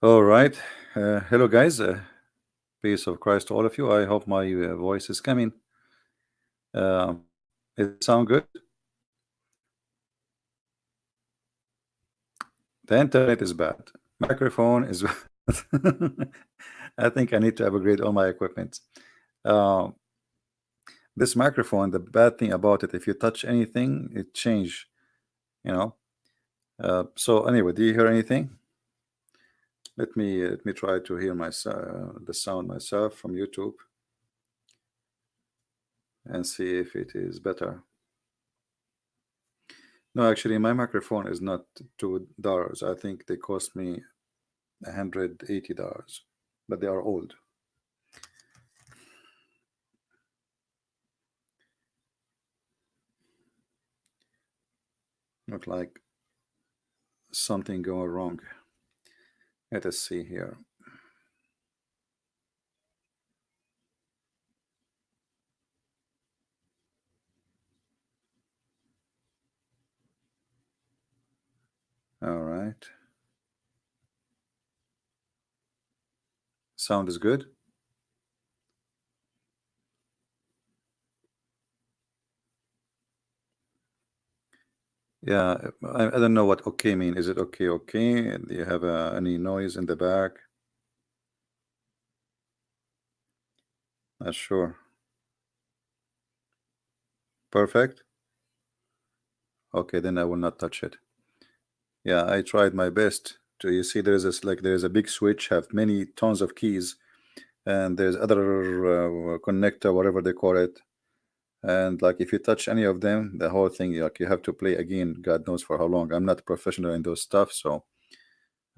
All right. Hello, guys. Peace of Christ to all of you. I hope my voice is coming. It sound good? The internet is bad. Microphone is bad. I think I need to upgrade all my equipment. Uh, this microphone, the bad thing about it, if you touch anything, it change. You know. So anyway, do you hear anything? Let me try to hear the sound myself from YouTube and see if it is better. No, actually, my microphone is not $2. I think they cost me $180, but they are old. Look like something going wrong. Let us see here. All right. Sound is good. Yeah, I don't know what okay mean. Is it okay? Okay. Do you have any noise in the back? Not sure. Perfect. Okay, then I will not touch it. Yeah, I tried my best to. You see, there's this like there's a big switch, have many tons of keys, and there's other connector, whatever they call it. And like if you touch any of them, the whole thing, like you have to play again. God knows for how long. I'm not a professional in those stuff, so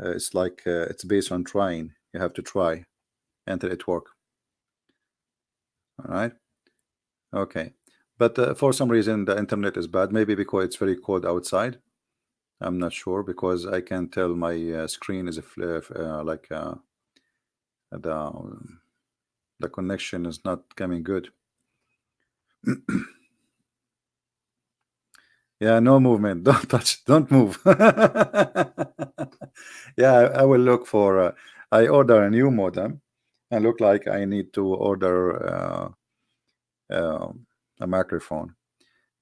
it's like it's based on trying. You have to try until it work. All right. Okay. But for some reason the internet is bad. Maybe because it's very cold outside. I'm not sure because I can tell my screen is like the the connection is not coming good. Yeah, no movement. Don't touch. Don't move. Yeah, I will look for. I order a new modem, and look like I need to order uh, a microphone.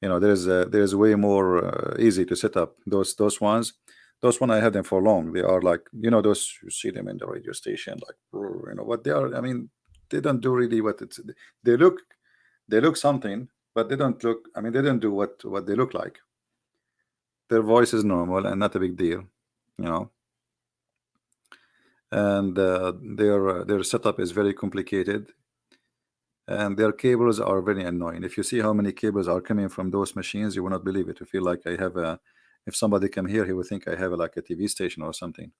You know, there's way more easy to set up those ones. Those one I had them for long. They are like those you see them in the radio station, like what they are. I mean, they don't do really what it's. They look they look something, but they don't look. I mean, they don't do what they look like. Their voice is normal and not a big deal, you know. And their setup is very complicated, and their cables are very annoying. If you see how many cables are coming from those machines, you will not believe it. You feel like I have a. If somebody come here, he would think I have like a TV station or something,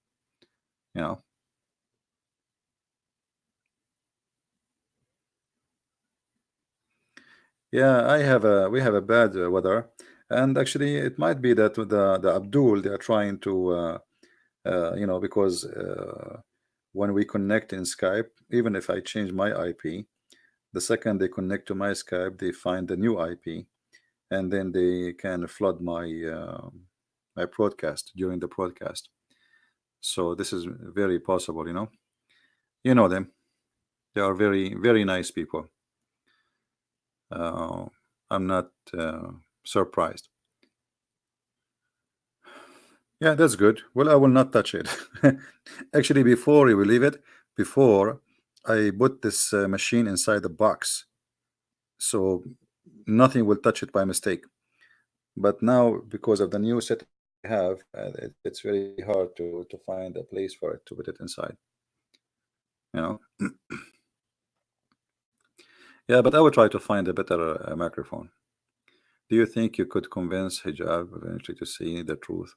you know. Yeah, I have a. We have a bad weather, and actually, it might be that the Abdul they are trying to, because when we connect in Skype, even if I change my IP, the second they connect to my Skype, they find the new IP, and then they can flood my broadcast during the broadcast. So this is very possible, you know. You know them; they are very very nice people. Uh, I'm not surprised. Yeah, that's good. Well, I will not touch it. Actually, before you believe it, before I put this machine inside the box, so nothing will touch it by mistake. But now, because of the new set I have, it's very hard to find a place for it to put it inside. You know. Yeah, but I will try to find a better microphone. Do you think you could convince Hijab eventually to see the truth?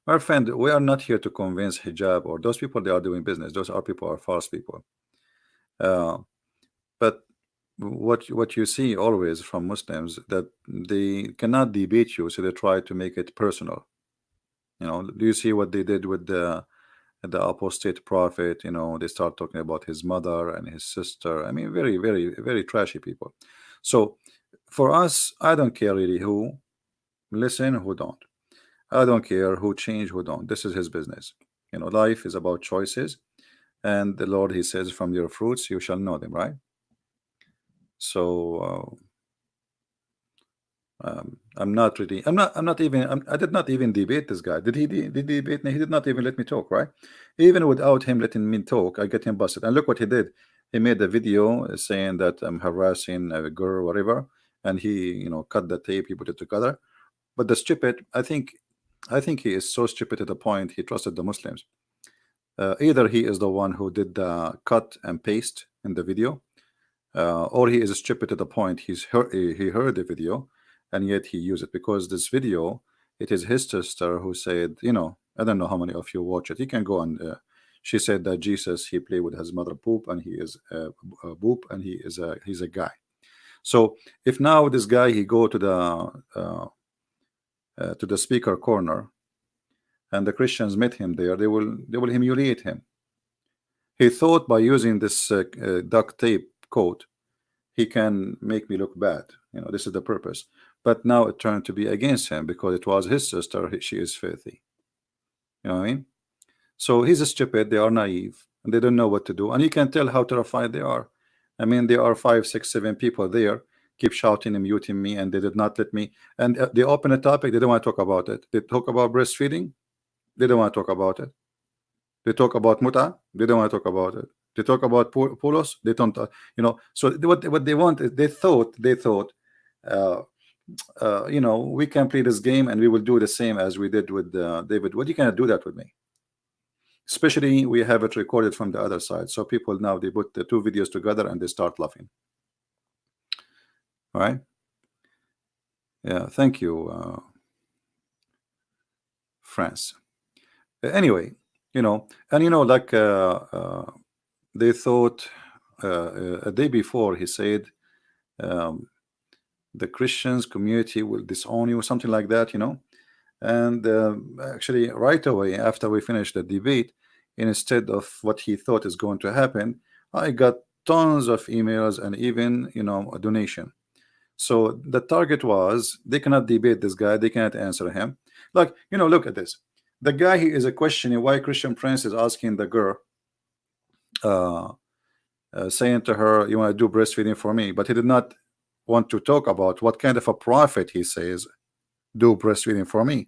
My friend, we are not here to convince Hijab or those people. They are doing business. Those are people are false people. Uh, but what you see always from Muslims that they cannot debate you, so they try to make it personal. You know, do you see what they did with the apostate prophet? You know, they start talking about his mother and his sister. I mean, very, very, very trashy people. So for us, I don't care really who listen, who don't. I don't care who change, who don't. This is his business. You know, life is about choices, and the Lord, he says, from your fruits you shall know them, right? So I'm not really, I'm not even, I did not even debate this guy. Did he debate me? He did not even let me talk, right? Even without him letting me talk, I get him busted. And look what he did. He made a video saying that I'm harassing a girl or whatever, and he, you know, cut the tape, he put it together. But the stupid, I think he is so stupid to the point he trusted the Muslims. Either he is the one who did the cut and paste in the video, or he is stupid to the point he heard the video and yet he used it, because this video, it is his sister who said, you know, I don't know how many of you watch it. You can go and she said that Jesus, he played with his mother poop, and he is a boop, and he's a guy. So if now this guy, he go to the speaker corner, and the Christians met him there, they will humiliate him. He thought by using this duct tape coat, he can make me look bad. You know, this is the purpose. But now it turned to be against him because it was his sister. She is filthy. You know what I mean? So he's stupid. They are naive, and they don't know what to do. And you can tell how terrified they are. I mean, there are 5, 6, 7 people there, keep shouting and muting me, and they did not let me. And they open a topic. They don't want to talk about it. They talk about breastfeeding. They don't want to talk about it. They talk about muta. They don't want to talk about it. They talk about polos. They don't, you know. So what they want is, they thought, you know, we can play this game and we will do the same as we did with David. What, you cannot do that with me. Especially we have it recorded from the other side. So people now, they put the 2 videos together and they start laughing. All right. Yeah. Thank you, France. Anyway, you know, and you know, like they thought a day before he said the Christians community will disown you, something like that, you know. And actually right away after we finished the debate, instead of what he thought is going to happen, I got tons of emails and even, you know, a donation. So the target was, they cannot debate this guy, they cannot answer him. Like, you know, look at this. The guy, he is a questioning why Christian Prince is asking the girl, saying to her, you want to do breastfeeding for me, but he did not want to talk about what kind of a prophet he says do breastfeeding for me.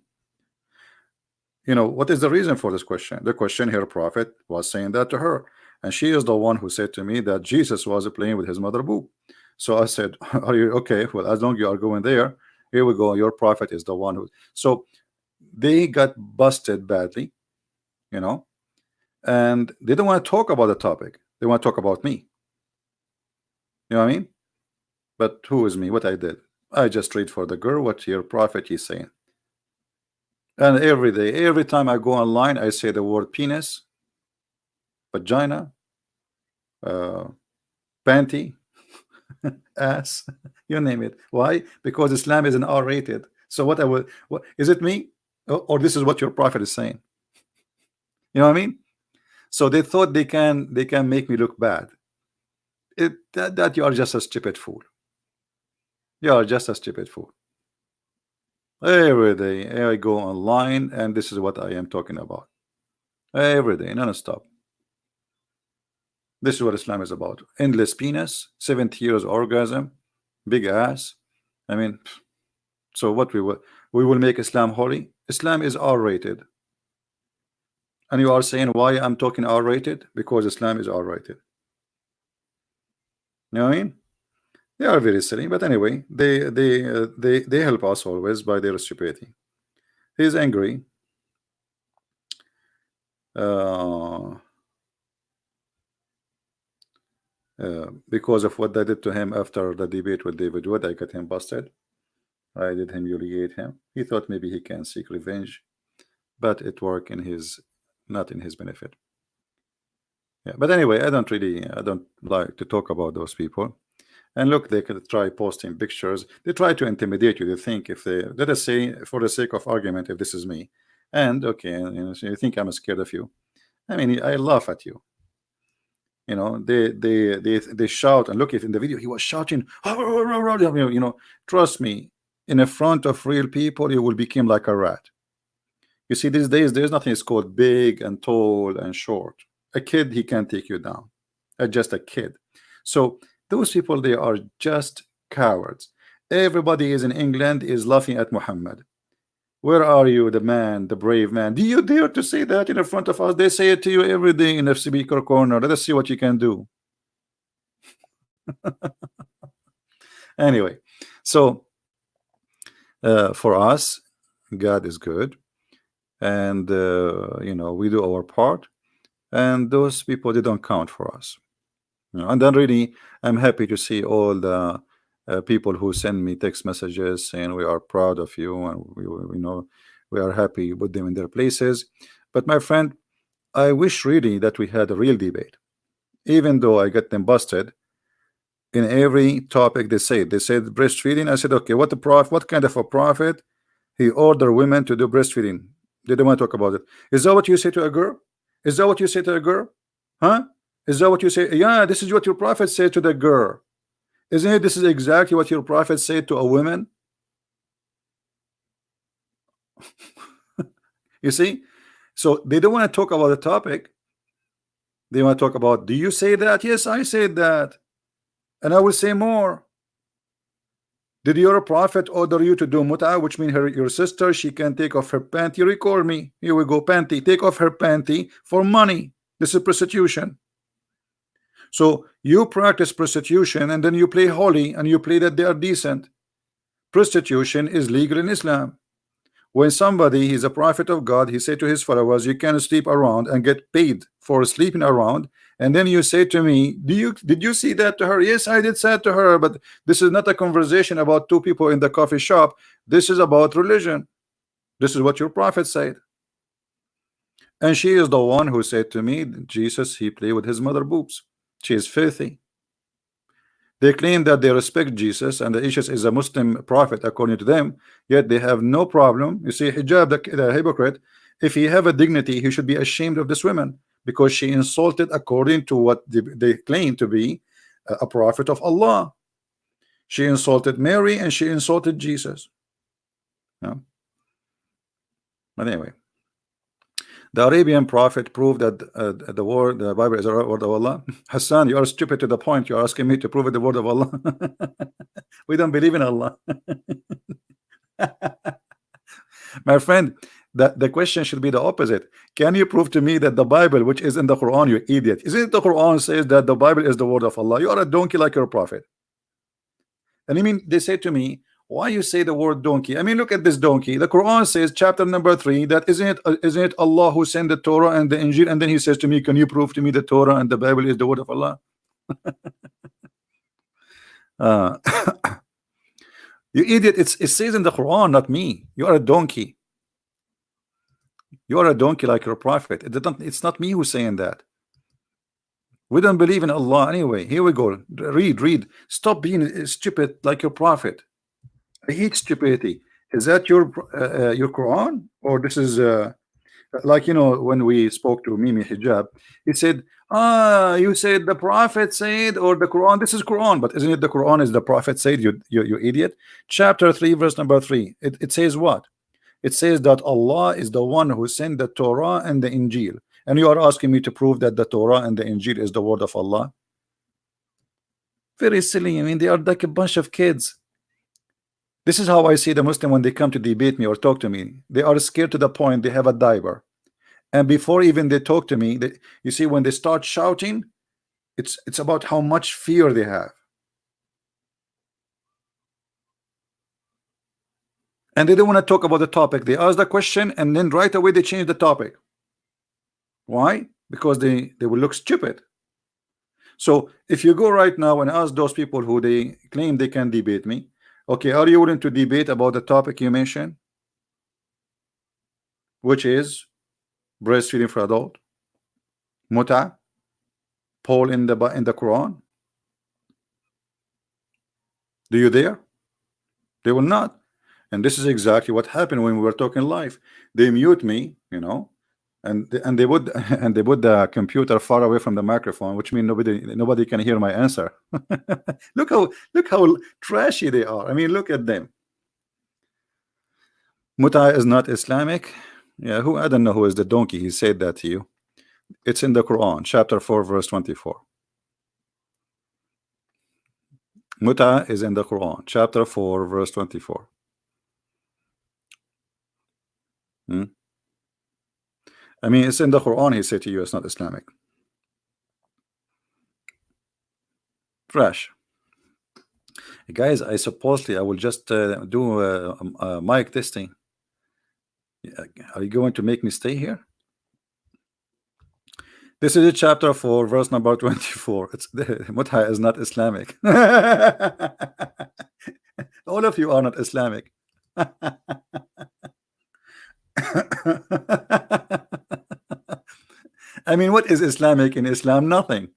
You know, what is the reason for this question? The question here, prophet was saying that to her, and she is the one who said to me that Jesus was playing with his mother boob. So I said, are you okay? Well, as long as you are going there, here we go, your prophet is the one who. So they got busted badly, you know, and they don't want to talk about the topic, they want to talk about me. You know what I mean? But who is me? What I did, I just read for the girl what your prophet is saying. And every day, every time I go online, I say the word penis, vagina, panty, ass, you name it. Why? Because Islam is an R-rated. So what I will, what is it, me, or this is what your prophet is saying? You know what I mean? So they thought they can make me look bad. That you are just a stupid fool. You are just a stupid fool. Every day I go online, and this is what I am talking about. Every day, non-stop. This is what Islam is about. Endless penis, 70 years orgasm, big ass. I mean, so what we will make Islam holy? Islam is R-rated. And you are saying why I'm talking R-rated? Because Islam is R-rated. You know what I mean? They are very silly, but anyway, they help us always by their stupidity. He's angry. Because of what I did to him after the debate with David Wood, I got him busted. I did humiliate him. He thought maybe he can seek revenge, but it worked in his, not in his benefit. Yeah, but anyway, I don't like to talk about those people. And look, they could try posting pictures. They try to intimidate you. They think, if they, let us say, for the sake of argument, if this is me, and okay, you know, so you think I'm scared of you. I mean, I laugh at you. You know, they shout, and look, if in the video he was shouting, you know, trust me, in the front of real people, you will become like a rat. You see, these days there's nothing is called big and tall and short. A kid, he can't take you down. Just a kid. So those people, they are just cowards. Everybody is in England is laughing at Muhammad. Where are you, the man, the brave man? Do you dare to say that in front of us? They say it to you every day in the speaker corner. Let us see what you can do. Anyway, so for us, God is good, and you know, we do our part, and those people, they don't count for us. You know, and then really, I'm happy to see all the people who send me text messages saying we are proud of you, and we know we are happy with them in their places. But my friend, I wish really that we had a real debate. Even though I get them busted in every topic they said breastfeeding. I said, okay, what kind of a prophet he ordered women to do breastfeeding? They don't want to talk about it. Is that what you say to a girl? Is that what you say to a girl? Huh? Is that what you say? Yeah, this is what your prophet said to the girl. Isn't it? This is exactly what your prophet said to a woman. You see? So they don't want to talk about the topic. They want to talk about, do you say that? Yes, I said that. And I will say more. Did your prophet order you to do mut'ah, which means your sister, she can take off her panty? Record me. Here we go, panty. Take off her panty for money. This is prostitution. So you practice prostitution and then you play holy and you play that they are decent. Prostitution is legal in Islam. When somebody is a prophet of God, he said to his followers, you can sleep around and get paid for sleeping around. And then you say to me, did you see that to her? Yes, I did say it to her, but this is not a conversation about two people in the coffee shop. This is about religion. This is what your prophet said. And she is the one who said to me, Jesus, he played with his mother boobs. She is filthy. They claim that they respect Jesus and that Jesus is a Muslim prophet according to them, yet they have no problem. You see, Hijab, the hypocrite, if he have a dignity, he should be ashamed of this woman because she insulted according to what they claim to be a prophet of Allah. She insulted Mary and she insulted Jesus. Yeah. But anyway, the Arabian prophet proved that the Bible is the word of Allah. Hassan, you are stupid to the point. You are asking me to prove it the word of Allah. We don't believe in Allah. My friend, the question should be the opposite. Can you prove to me that the Bible, which is in the Quran, you idiot? Isn't it the Quran says that the Bible is the word of Allah? You are a donkey like your prophet. And I mean, they say to me, why you say the word donkey? I mean, look at this donkey. The Quran says, chapter number 3, that isn't it Allah who sent the Torah and the Injil? And then he says to me, can you prove to me the Torah and the Bible is the word of Allah? You idiot. It says in the Quran, not me. You are a donkey. You are a donkey like your prophet. It's not me who's saying that. We don't believe in Allah anyway. Here we go. Read. Stop being stupid like your prophet. I hate stupidity. Is that your Quran, or this is like, you know, when we spoke to Mimi Hijab, he said, you said the prophet said, or the Quran? This is Quran, but isn't it the Quran is the prophet said? You idiot. Chapter 3, verse number 3. It says what? It says that Allah is the one who sent the Torah and the Injil, and you are asking me to prove that the Torah and the Injil is the word of Allah. Very silly. I mean, they are like a bunch of kids. This is how I see the Muslim when they come to debate me or talk to me. They are scared to the point they have a diaper. And before even they talk to me, you see, when they start shouting, it's about how much fear they have. And they don't want to talk about the topic. They ask the question and then right away they change the topic. Why? Because they will look stupid. So if you go right now and ask those people who they claim they can debate me, okay, are you willing to debate about the topic you mentioned, which is breastfeeding for adult, mut'ah, Paul in the Quran? Do you dare? They will not. And this is exactly what happened when we were talking live. They mute me, you know, and they would and they put the computer far away from the microphone, which means nobody can hear my answer. look how trashy they are. I mean, look at them. Mut'ah is not Islamic. Yeah, who, I don't know who is the donkey. He said that to you. It's in the Quran, chapter 4, verse 24. Muta is in the Quran, chapter 4, verse 24. Hmm? I mean, it's in the Quran. He said to you, it's not Islamic. Trash. Guys, I supposedly I will just do mic testing. Are you going to make me stay here? This is a chapter 4, verse number 24. It's Mutha is not Islamic. All of you are not Islamic. I mean, what is Islamic in Islam? Nothing.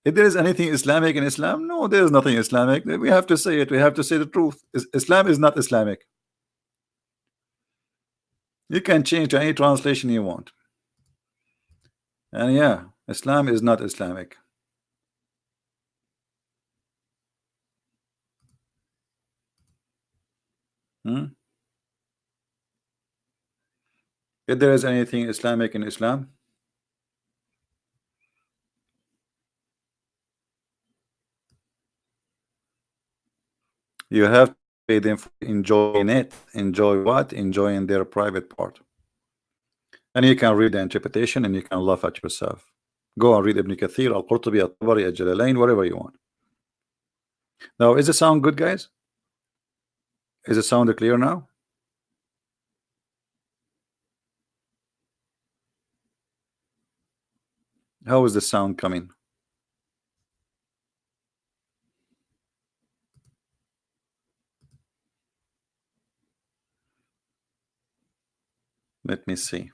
If there is anything Islamic in Islam, no, there is nothing Islamic. We have to say it. We have to say the truth. Islam is not Islamic. You can change to any translation you want. And yeah, Islam is not Islamic. If there is anything Islamic in Islam, you have to pay them for enjoying it. Enjoy what? Enjoying their private part. And you can read the interpretation and you can laugh at yourself. Go and read Ibn Kathir, Al-Qurtubi, Al-Tabari, Al-Jalalain, whatever you want. Now, is the sound good, guys? Is the sound clear now? How is the sound coming? Let me see.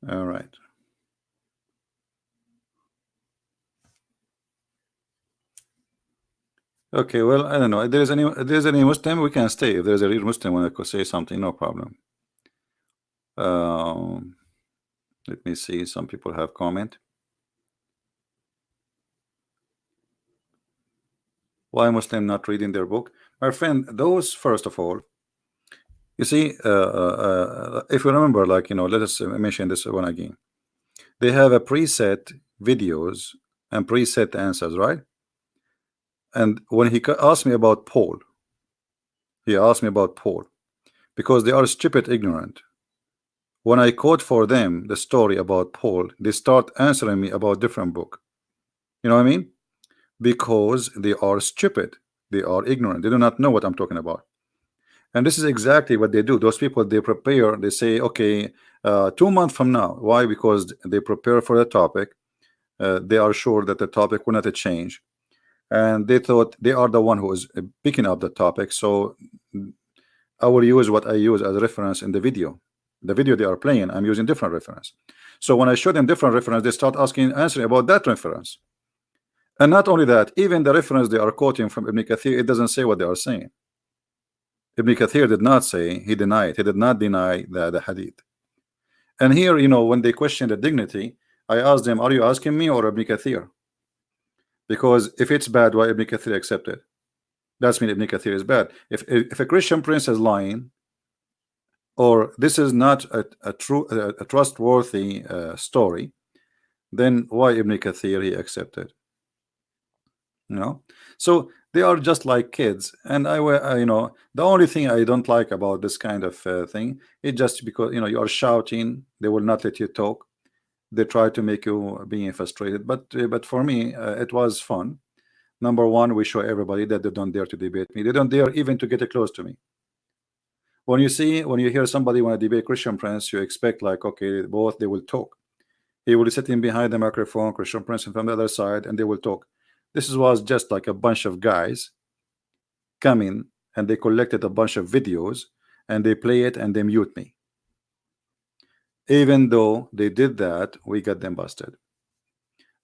All right. Okay, well, I don't know. If there's any Muslim, we can stay. If there's a real Muslim want to say something, no problem. Let me see. Some people have comment. Why Muslim not reading their book? My friend, those, first of all, you see, if you remember, like, let us mention this one again. They have a preset videos and preset answers, right? And when he asked me about Paul, he asked me about Paul because they are stupid ignorant. When I quote for them the story about Paul, they start answering me about different book. You know what I mean? Because they are stupid, they are ignorant, they do not know what I'm talking about. And this is exactly what they do. Those people, they prepare, they say, okay, 2 months from now. Why? Because they prepare for the topic. They are sure that the topic will not change, and they thought they are the one who is picking up the topic. So I will use what I use as a reference in the video. The video they are playing, I'm using different reference. So when I show them different reference, they start answering about that reference. And not only that, even the reference they are quoting from Ibn Kathir, it doesn't say what they are saying. Ibn Kathir did not say, he denied, he did not deny the hadith. And here, when they question the dignity, I asked them, are you asking me or Ibn Kathir? Because if it's bad, why Ibn Kathir accepted? That's mean Ibn Kathir is bad. If a Christian prince is lying, or this is not a trustworthy story, then why Ibn Kathir he accepted? So they are just like kids. And the only thing I don't like about this kind of thing is just because you are shouting, they will not let you talk. They try to make you being frustrated. But for me, it was fun. Number one, we show everybody that they don't dare to debate me. They don't dare even to get close to me. When you hear somebody want to debate Christian Prince, you expect like, okay, both they will talk. He will sit in behind the microphone, Christian Prince from the other side, and they will talk. This was just like a bunch of guys coming, and they collected a bunch of videos, and they play it, and they mute me. Even though they did that, we got them busted.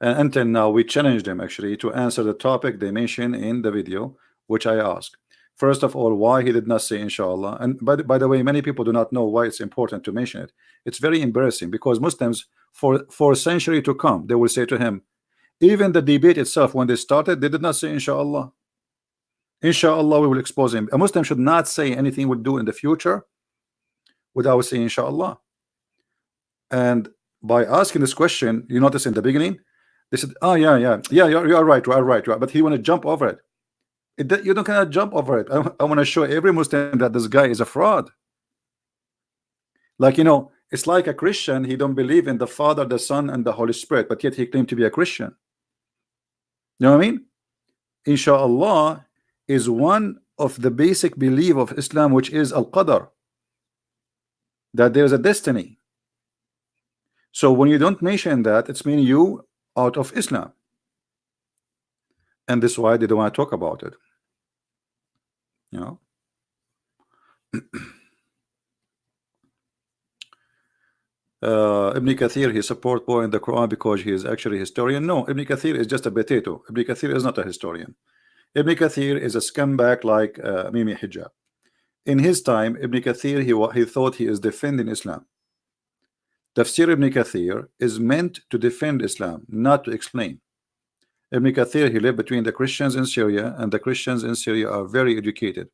And until now, we challenged them actually to answer the topic they mentioned in the video, which I asked. First of all, why he did not say inshallah. And by the way, many people do not know why it's important to mention it. It's very embarrassing because Muslims for a century to come, they will say to him, even the debate itself, when they started, they did not say inshallah. Inshallah, we will expose him. A Muslim should not say anything he will do in the future without saying inshallah. And by asking this question, you notice in the beginning, they said, oh yeah, you're right, but he want to jump over it. You don't cannot jump over it. I want to show every Muslim that this guy is a fraud. Like, you know, it's like a Christian, he don't believe in the Father, the Son, and the Holy Spirit, but yet he claimed to be a Christian. You know what I mean? Inshallah is one of the basic belief of Islam, which is al-qadar, that there's a destiny. So when you don't mention that, it's meaning you out of Islam. And this is why they don't want to talk about it. You know? Ibn Kathir, he support more in the Quran because he is actually a historian. No, Ibn Kathir is just a potato. Ibn Kathir is not a historian. Ibn Kathir is a scumbag like Mimi Hijab. In his time, Ibn Kathir, he thought he is defending Islam. Tafsir Ibn Kathir is meant to defend Islam, not to explain. Ibn Kathir, he lived between the Christians in Syria, and the Christians in Syria are very educated.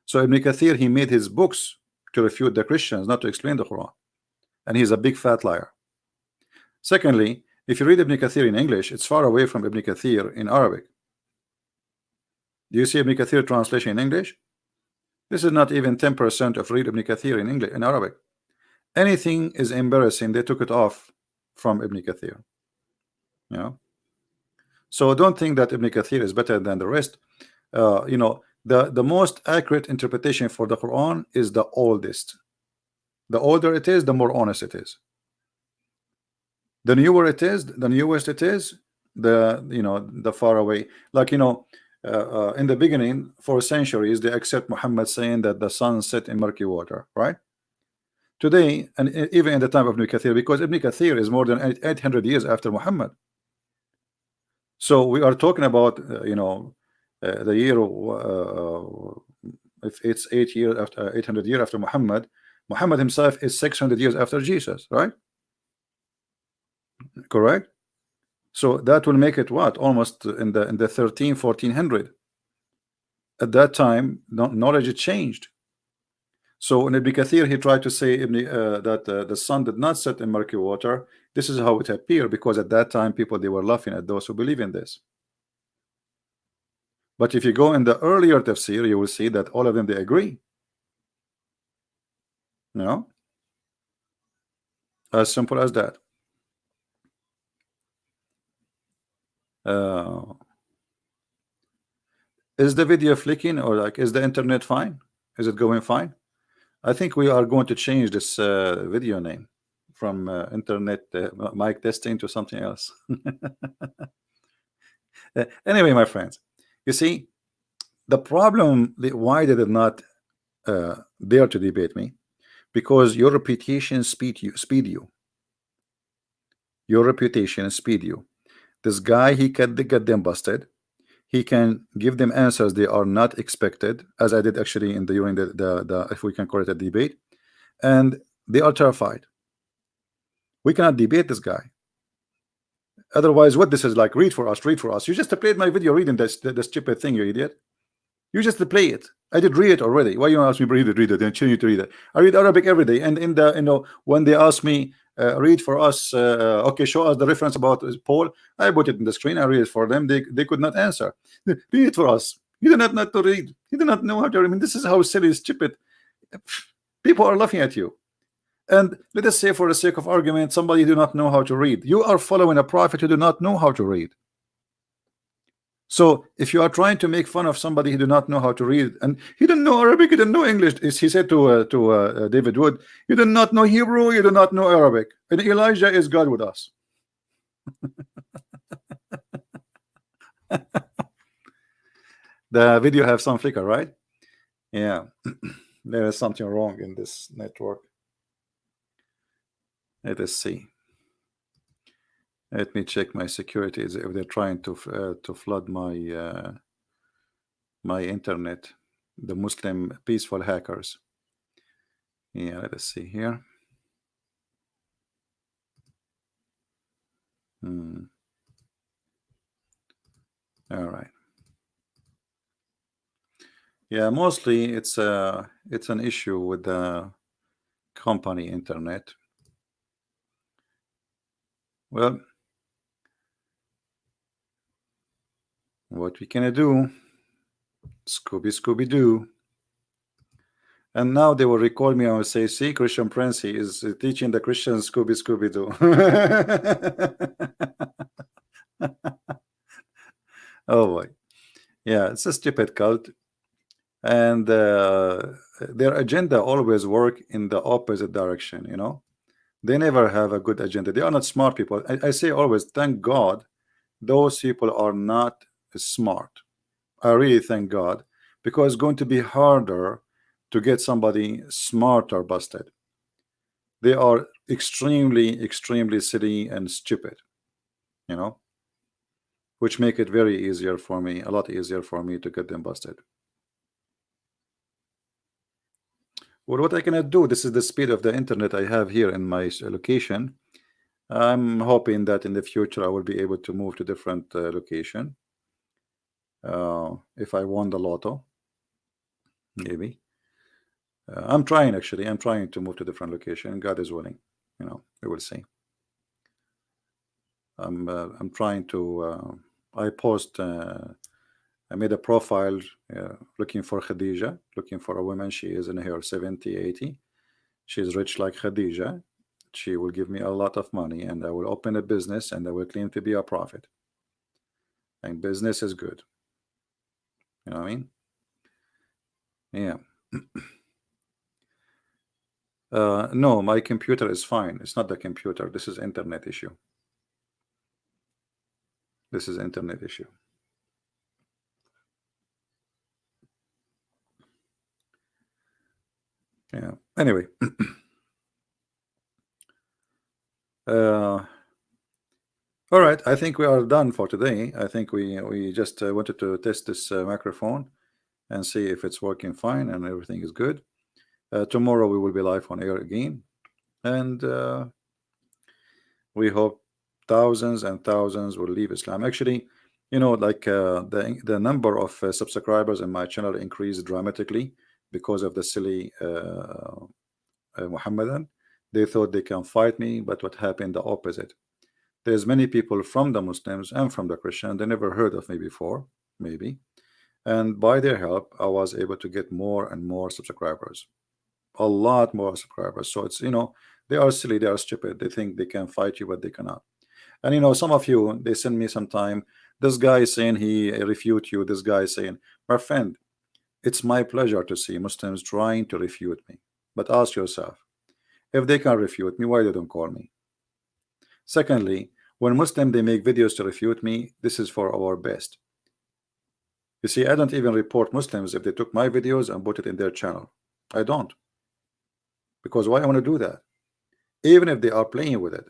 So Ibn Kathir, he made his books to refute the Christians, not to explain the Quran. And he's a big fat liar. Secondly, if you read Ibn Kathir in English, it's far away from Ibn Kathir in Arabic. Do you see Ibn Kathir translation in English? This is not even 10% of read Ibn Kathir in English, in Arabic. Anything is embarrassing, they took it off from Ibn Kathir. You know? So don't think that Ibn Kathir is better than the rest. You know, the most accurate interpretation for the Quran is the oldest. The older it is, the more honest it is. The newer it is, the newest it is, the far away. Like, you know, in the beginning, for centuries, they accept Muhammad saying that the sun set in murky water, right? Today, and even in the time of Ibn Kathir, because Ibn Kathir is more than 800 years after Muhammad. So we are talking about, the year, if it's 800 years after Muhammad, Muhammad himself is 600 years after Jesus, right? Correct. So that will make it what, almost in the 1400. At that time, knowledge changed. So in Ibn Kathir, he tried to say that the sun did not set in murky water. This is how it appeared, because at that time people, they were laughing at those who believe in this. But if you go in the earlier tafsir, you will see that all of them, they agree. No, as simple as that. Is the video flicking, or like, is the internet fine? Is it going fine? I think we are going to change this video name from internet mic testing to something else. Anyway, my friends, you see the problem. Why they did not dare to debate me? Because your reputation speed you. Your reputation speed you. This guy, he can get them busted. He can give them answers they are not expected, as I did actually during the if we can call it a debate, and they are terrified. We cannot debate this guy. Otherwise, what this is like, read for us. You just played my video reading the stupid thing, you idiot. You just play it. I did read it already. Why you ask me read it? Then continue to read it. I read Arabic every day, and in the when they ask me read for us, okay, show us the reference about Paul, I put it in the screen. I read it for them. They could not answer. Read it for us. You do not know to read. You do not know how to read. I mean, this is how silly, stupid people are laughing at you. And let us say, for the sake of argument, somebody do not know how to read. You are following a prophet who do not know how to read. So if you are trying to make fun of somebody who do not know how to read, and he didn't know Arabic, he didn't know English, he said to David Wood, you do not know Hebrew, you do not know Arabic, and Elijah is God with us. The video have some flicker, right? Yeah. There is something wrong in this network. Let us see. Let me check my security if they're trying to flood my my internet, the Muslim peaceful hackers. Yeah, let us see here. All right. Yeah, mostly it's an issue with the company internet. Well, what we can do? Scooby Doo. And now they will recall me and will say, see, Christian Prince, he is teaching the Christians Scooby Doo. Oh boy. Yeah, it's a stupid cult. And their agenda always work in the opposite direction, you know. They never have a good agenda. They are not smart people. I say always, thank God those people are not smart. I really thank God, because it's going to be harder to get somebody smarter busted. They are extremely silly and stupid, you know, which make it very easier for me, a lot easier for me to get them busted. Well, what I cannot do, this is the speed of the internet I have here in my location. I'm hoping that in the future I will be able to move to different location. If I won the lotto, maybe. I'm trying, actually. I'm trying to move to different location. God is willing. You know, we will see. I'm trying to. I post. I made a profile looking for Khadija, looking for a woman. She is in her 70, 80. She's rich like Khadija. She will give me a lot of money, and I will open a business, and I will claim to be a prophet. And business is good. You know what I mean? Yeah. No, my computer is fine. It's not the computer. This is internet issue. This is internet issue. Yeah. Anyway. All right. I think we are done for today. I think we just wanted to test this microphone and see if it's working fine and everything is good. Tomorrow we will be live on air again, and we hope thousands and thousands will leave Islam. Actually, you know, like the number of subscribers in my channel increased dramatically because of the silly Muhammadan. They thought they can fight me, but what happened? The opposite. There's many people from the Muslims and from the Christian. They never heard of me before, maybe, and by their help, I was able to get more and more subscribers, a lot more subscribers. So it's, you know, they are silly, they are stupid. They think they can fight you, but they cannot. And you know, some of you, they send me sometime, this guy is saying he refute you, this guy is saying, my friend, it's my pleasure to see Muslims trying to refute me. But ask yourself, if they can refute me, why they don't call me? Secondly, when Muslim they make videos to refute me, this is for our best. You see, I don't even report Muslims if they took my videos and put it in their channel. I don't. Because why I want to do that? Even if they are playing with it.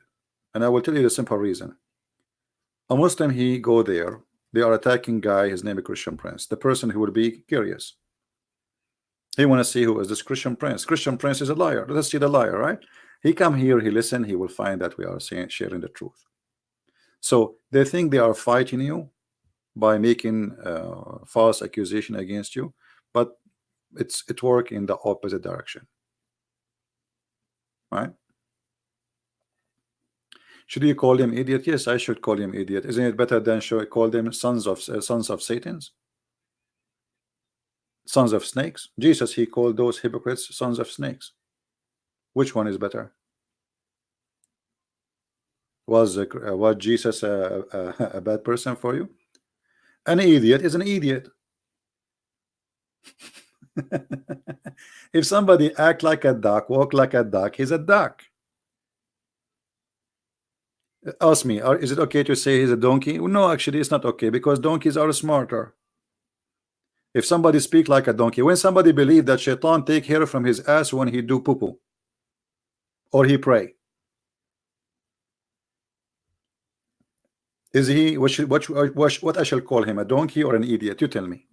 And I will tell you the simple reason. A Muslim, he go there, they are attacking guy, his name is Christian Prince. The person who will be curious. He want to see who is this Christian Prince. Christian Prince is a liar. Let's see the liar, right? He come here, he listen, he will find that we are saying, sharing the truth. So they think they are fighting you by making false accusation against you, but it work in the opposite direction, right? Should you call them idiot? Yes, I should call them idiot. Isn't it better than call them sons of Satan's, sons of snakes? Jesus, he called those hypocrites sons of snakes. Which one is better? Was Jesus a bad person for you? An idiot is an idiot. If somebody act like a duck, walk like a duck, he's a duck. Ask me, is it okay to say he's a donkey? No, actually it's not okay, because donkeys are smarter. If somebody speak like a donkey, when somebody believe that shaitan take hair from his ass when he do poo-poo or he pray, is he what I shall call him, a donkey or an idiot? You tell me.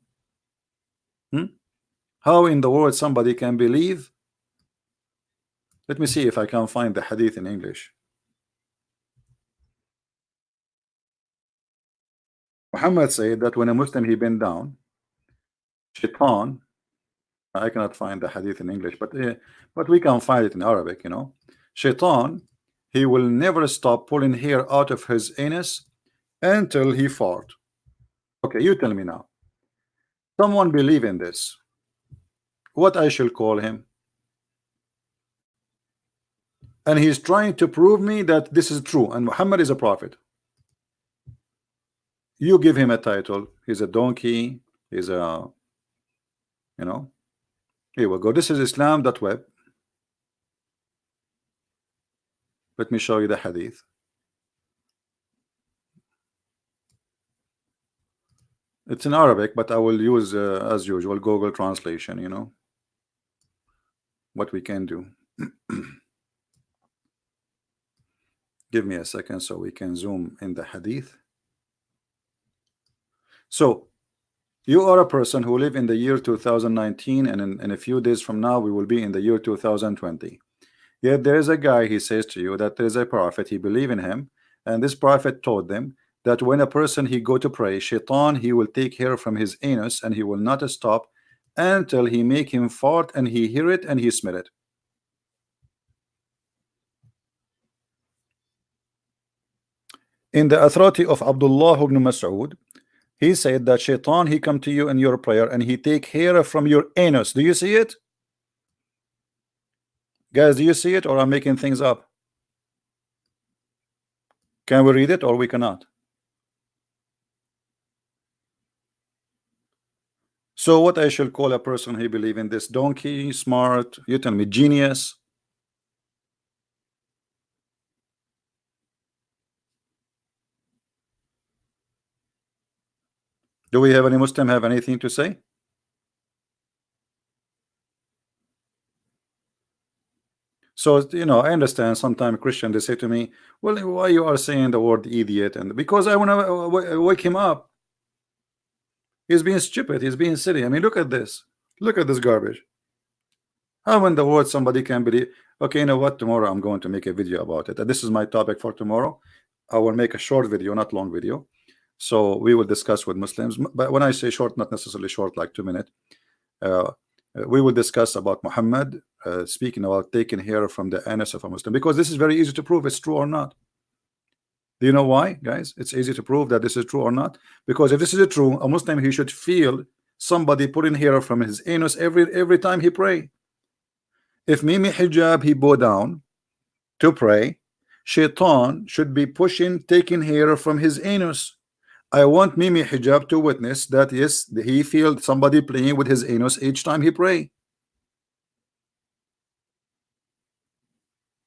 How in the world somebody can believe? Let me see if I can find the hadith in English. Muhammad said that when a Muslim he bent down, shaitan, I cannot find the hadith in English, but we can find it in Arabic, you know. Shaitan, he will never stop pulling hair out of his anus until he fart. Okay, you tell me now. Someone believe in this. What I shall call him? And he's trying to prove me that this is true and Muhammad is a prophet. You give him a title. He's a donkey. He's a, you know. Here we go. This is Islam.web. Let me show you the hadith. It's in Arabic, but I will use, as usual, Google translation, you know, what we can do. Give me a second so we can zoom in the hadith. So, you are a person who live in the year 2019, and in a few days from now, we will be in the year 2020. Yet there is a guy, he says to you that there is a prophet, he believe in him, and this prophet told them that when a person he go to pray, shaitan, he will take hair from his anus and he will not stop until he make him fart and he hear it and he smell it. In the authority of Abdullah ibn Mas'ud, he said that shaitan, he come to you in your prayer and he take hair from your anus. Do you see it? Guys, do you see it, or I'm making things up? Can we read it or we cannot? So what I shall call a person who believe in this? Donkey, smart, you tell me, genius? Do we have any Muslim have anything to say? So, you know, I understand sometimes Christian, they say to me, well, why you are saying the word idiot? And because I want to wake him up. He's being stupid. He's being silly. I mean, look at this. Look at this garbage. How in the world somebody can believe? Okay, you know what? Tomorrow I'm going to make a video about it. And this is my topic for tomorrow. I will make a short video, not long video. So we will discuss with Muslims. But when I say short, not necessarily short, like 2 minutes. We will discuss about Muhammad speaking about taking hair from the anus of a Muslim, because this is very easy to prove it's true or not. Do you know why, guys? It's easy to prove that this is true or not, because if this is true, a Muslim, he should feel somebody putting hair from his anus every time he pray. If Mimi Hijab he bow down to pray, shaitan should be pushing, taking hair from his anus. I want Mimi Hijab to witness that yes, he feels somebody playing with his anus each time he pray.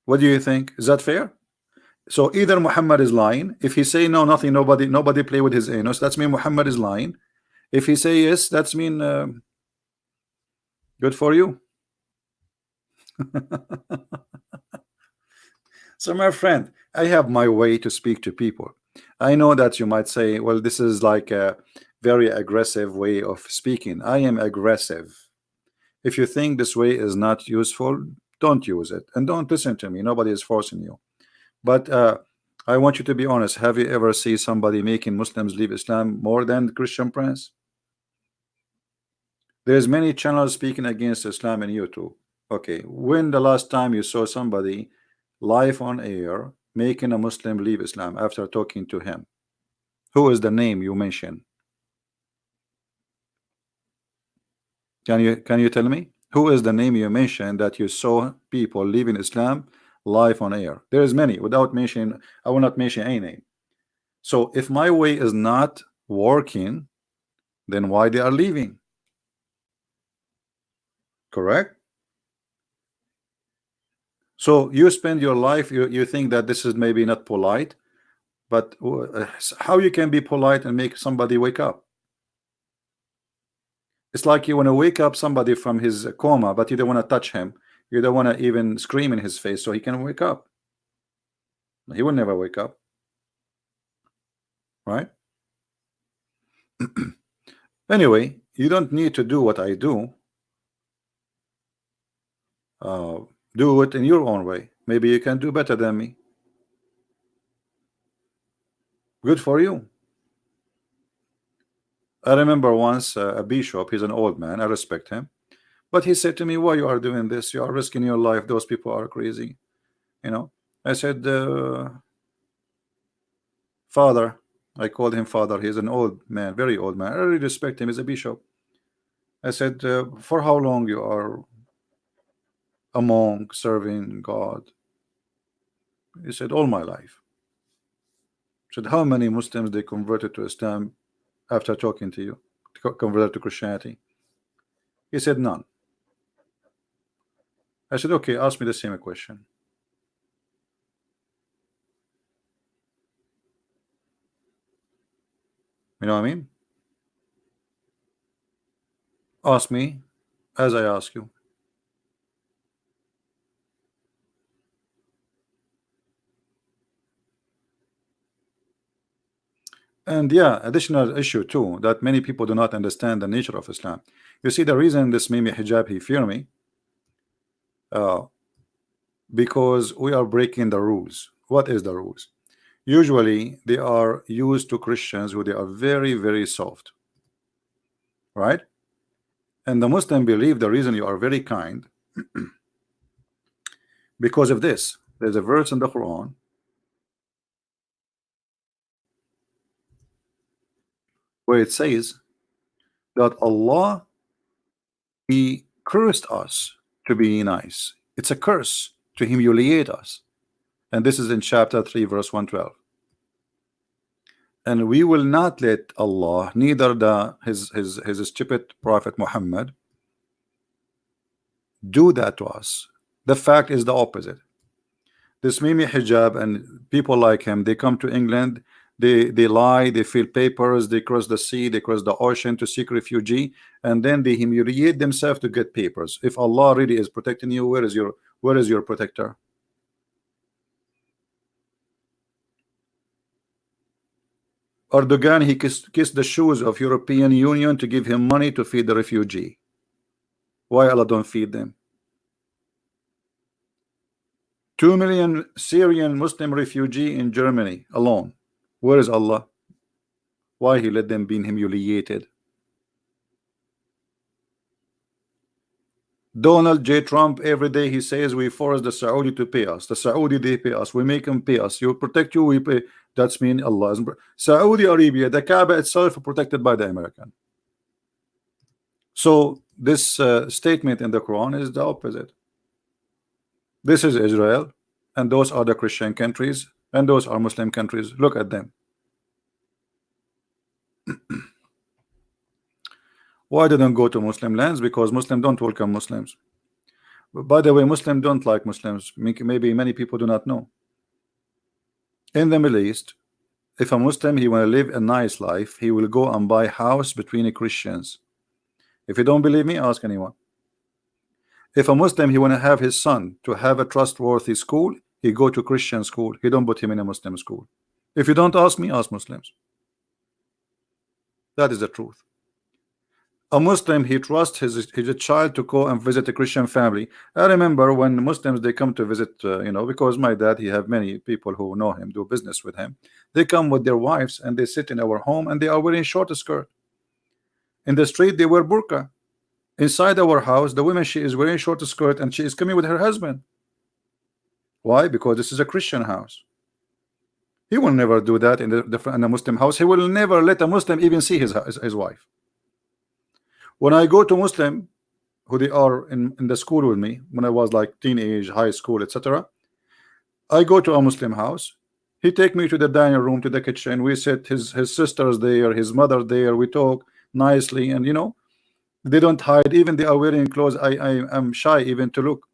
What do you think? Is that fair? So either Muhammad is lying. If he say no, nothing, nobody play with his anus, that's mean Muhammad is lying. If he say yes, that's mean good for you. So my friend, I have my way to speak to people. I know that you might say, well, this is like a very aggressive way of speaking. I am aggressive. If you think this way is not useful, don't use it and don't listen to me. Nobody is forcing you. But I want you to be honest. Have you ever seen somebody making Muslims leave Islam more than the Christian Prince? There's many channels speaking against Islam in YouTube. Okay, when the last time you saw somebody live on air making a Muslim leave Islam after talking to him? Who is the name you mentioned? Can you tell me who is the name you mentioned that you saw people leaving Islam live on air? There is many. Without mentioning, I will not mention any name. So if my way is not working, then why they are leaving? Correct? So you spend your life, you think that this is maybe not polite, but how you can be polite and make somebody wake up? It's like you want to wake up somebody from his coma, but you don't want to touch him. You don't want to even scream in his face so he can wake up. He will never wake up, right? Anyway, you don't need to do what I do. Do it in your own way. Maybe you can do better than me. Good for you. I remember once a bishop, he's an old man, I respect him, but he said to me, why you are doing this? You are risking your life. Those people are crazy. You know, I said, Father, I called him Father. He's an old man, very old man. I really respect him. He's a bishop. I said, for how long you are a monk serving God? He said, all my life. I said, how many Muslims they converted to Islam after talking to you, converted to Christianity? He said, none. I said, okay, ask me the same question. You know what I mean? Ask me as I ask you. And yeah, additional issue too, that many people do not understand the nature of Islam. You see, the reason this Mimi Hijab, he fear me, because we are breaking the rules. What is the rules? Usually they are used to Christians who they are very, very soft, right? And the Muslim believe the reason you are very kind because of this. There's a verse in the Quran where it says that Allah, he cursed us to be nice. It's a curse to humiliate us. And this is in chapter 3 verse 112. And we will not let Allah, neither his stupid prophet Muhammad, do that to us. The fact is the opposite. This Mimi Hijab and people like him, they come to England, they lie, they fill papers, they cross the sea, they cross the ocean to seek refugee, and then they humiliate themselves to get papers. If Allah really is protecting you, where is your protector? Erdogan, he kissed the shoes of European Union to give him money to feed the refugee. Why Allah don't feed them? 2 million Syrian Muslim refugee in Germany alone. Where is Allah? Why he let them be humiliated? Donald J. Trump, every day he says we force the Saudi to pay us. The Saudi, they pay us. We make them pay us. You protect you, we pay. That's mean Allah. Saudi Arabia, the Kaaba itself protected by the American. So this statement in the Quran is the opposite. This is Israel, and those are the Christian countries, and those are Muslim countries. Look at them. Why didn't go to Muslim lands? Because Muslims don't welcome Muslims. But by the way, Muslims don't like Muslims. Maybe many people do not know. In the Middle East, if a Muslim he want to live a nice life, he will go and buy house between the Christians. If you don't believe me, ask anyone. If a Muslim he want to have his son to have a trustworthy school, he go to Christian school. He don't put him in a Muslim school. If you don't ask me, ask Muslims. That is the truth. A Muslim he trusts his child to go and visit a Christian family. I remember when Muslims they come to visit, because my dad he have many people who know him, do business with him. They come with their wives and they sit in our home and they are wearing short skirt. In the street they wear burqa. Inside our house, the woman she is wearing short skirt and she is coming with her husband. Why? Because this is a Christian house. He will never do that in a Muslim house. He will never let a Muslim even see his wife. When I go to Muslim who they are in the school with me, when I was like teenage, high school, etc., I go to a Muslim house. He take me to the dining room, to the kitchen. We sit, his sisters there, his mother there. We talk nicely, and they don't hide. Even they are wearing clothes. I am shy even to look.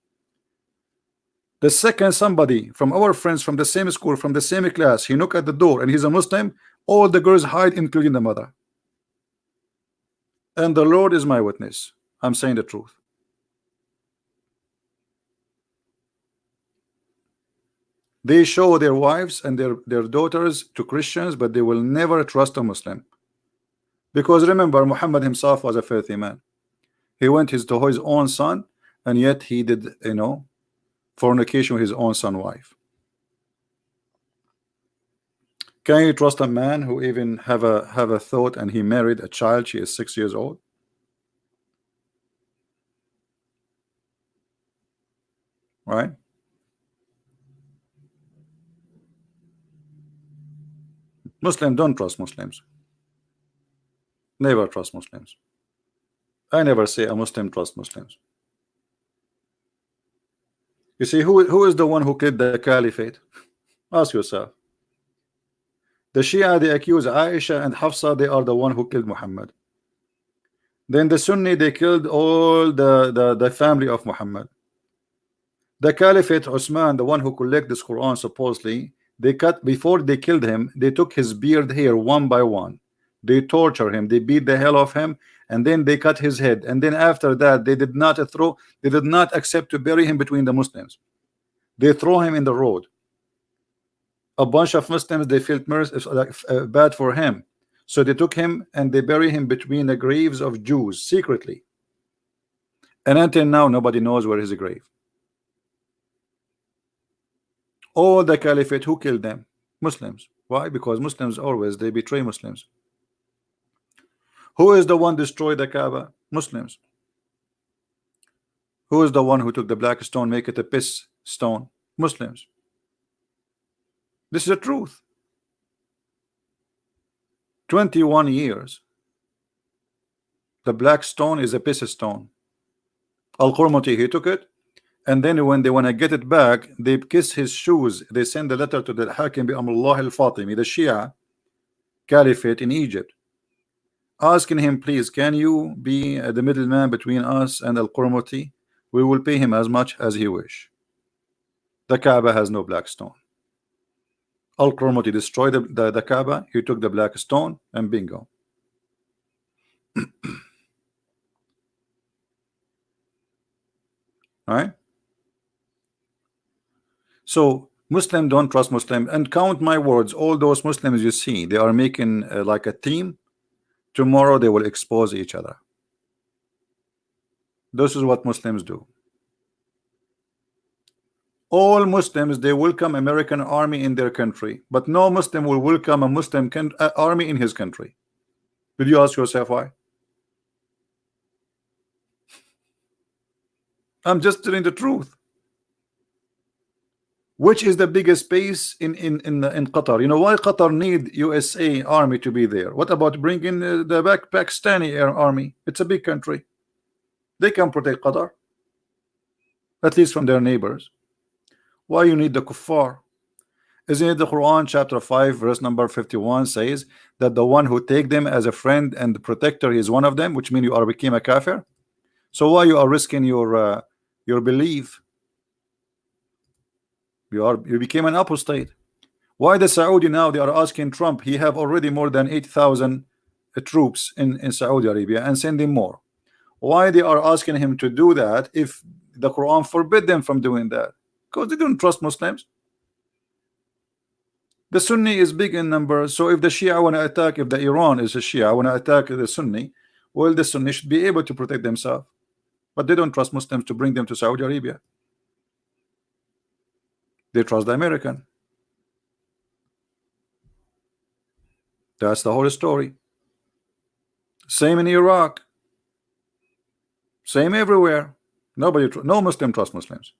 The second somebody from our friends from the same school, from the same class, he knock at the door and he's a Muslim, all the girls hide, including the mother. And the Lord is my witness. I'm saying the truth. They show their wives and their daughters to Christians, but they will never trust a Muslim. Because remember, Muhammad himself was a filthy man. He went to his own son and yet he did, you know, fornication with his own son wife. Can you trust a man who even have a thought and he married a child, she is 6 years old? Right? Muslim don't trust Muslims. Never trust Muslims. I never say a Muslim trust Muslims. You see, who is the one who killed the caliphate? Ask yourself. The Shia, they accuse Aisha and Hafsa, they are the one who killed Muhammad. Then the Sunni, they killed all the family of Muhammad. The caliphate Osman, the one who collected this Quran, supposedly, they cut, before they killed him, they took his beard hair one by one. They torture him, they beat the hell of him, and then they cut his head. And then after that, they did not accept to bury him between the Muslims. They throw him in the road. A bunch of Muslims, they felt bad for him, so they took him and they bury him between the graves of Jews secretly. And until now, nobody knows where is the grave. All the caliphate, who killed them? Muslims. Why? Because Muslims always, they betray Muslims. Who is the one destroyed the Kaaba? Muslims. Who is the one who took the black stone, make it a piss stone? Muslims. This is the truth. 21 years. The black stone is a piss stone. Al-Qurmuti, he took it, and then when they want to get it back, they kiss his shoes. They send a letter to the Hakim bi Amrullah al-Fatimi, the Shia caliphate in Egypt, asking him, please, can you be the middleman between us and Al-Qurmuti? We will pay him as much as he wish. The Kaaba has no black stone. Al-Qurmuti destroyed the Kaaba. He took the black stone, and bingo. All right. So Muslim don't trust Muslim, and count my words, all those Muslims you see, they are making like a team. Tomorrow they will expose each other. This is what Muslims do. All Muslims, they welcome American army in their country, but no Muslim will welcome a Muslim army in his country. Did you ask yourself why? I'm just telling the truth. Which is the biggest base in Qatar? You know why Qatar need USA army to be there? What about bringing the Pakistani army? It's a big country. They can protect Qatar, at least from their neighbors. Why you need the kuffar? Isn't it the Quran chapter 5 verse number 51 says that the one who take them as a friend and protector is one of them, which means you are became a kafir? So why you are risking your belief? You became an apostate. Why the Saudi now they are asking Trump? He have already more than 8,000 troops in Saudi Arabia and sending more. Why they are asking him to do that if the Quran forbid them from doing that? Because they don't trust Muslims. The Sunni is big in numbers, so if the Shia want to attack, if the Iran is a Shia want to attack the Sunni, well, the Sunni should be able to protect themselves, but they don't trust Muslims to bring them to Saudi Arabia. They trust the American. That's the whole story. Same in Iraq. Same everywhere. No Muslim trust Muslims.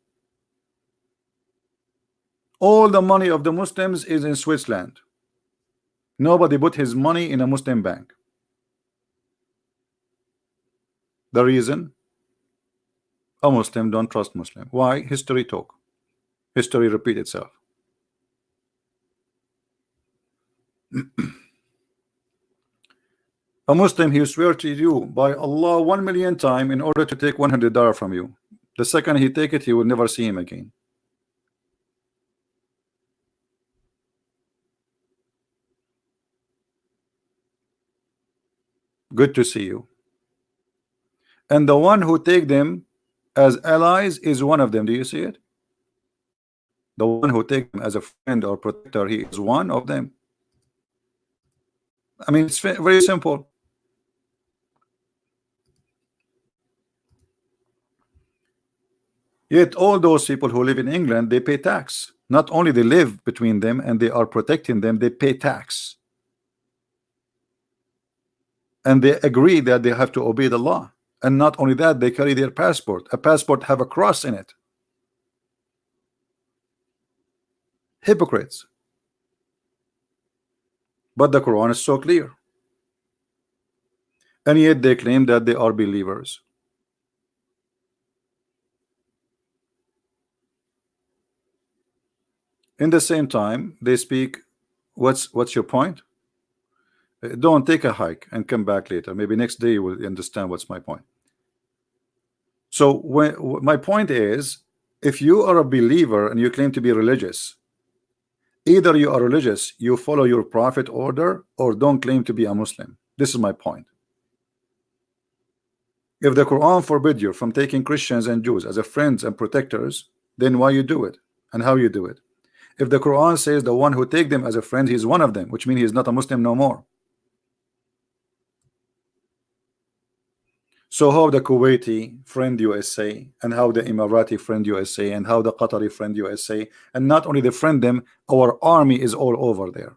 All the money of the Muslims is in Switzerland. Nobody put his money in a Muslim bank. The reason? A Muslim don't trust Muslim. Why? History talk. History repeat itself. A Muslim, he swear to you by Allah 1 million times in order to take $100 from you. The second he take it, he will never see him again. Good to see you. And the one who take them as allies is one of them. Do you see it? The one who take them as a friend or protector, he is one of them. I mean, it's very simple. Yet all those people who live in England, they pay tax. Not only they live between them and they are protecting them, they pay tax. And they agree that they have to obey the law. And not only that, they carry their passport. A passport have a cross in it. Hypocrites. But the Quran is so clear. And yet they claim that they are believers. In the same time, they speak, what's your point? Don't take a hike and come back later. Maybe next day you will understand what's my point. So my point is, if you are a believer and you claim to be religious, either you are religious, you follow your prophet order, or don't claim to be a Muslim. This is my point. If the Quran forbid you from taking Christians and Jews as a friends and protectors, then why you do it and how you do it? If the Quran says the one who take them as a friend, he's one of them, which means he's not a Muslim no more. So how the Kuwaiti friend USA, and how the Emirati friend USA, and how the Qatari friend USA, and not only the friend them, our army is all over there.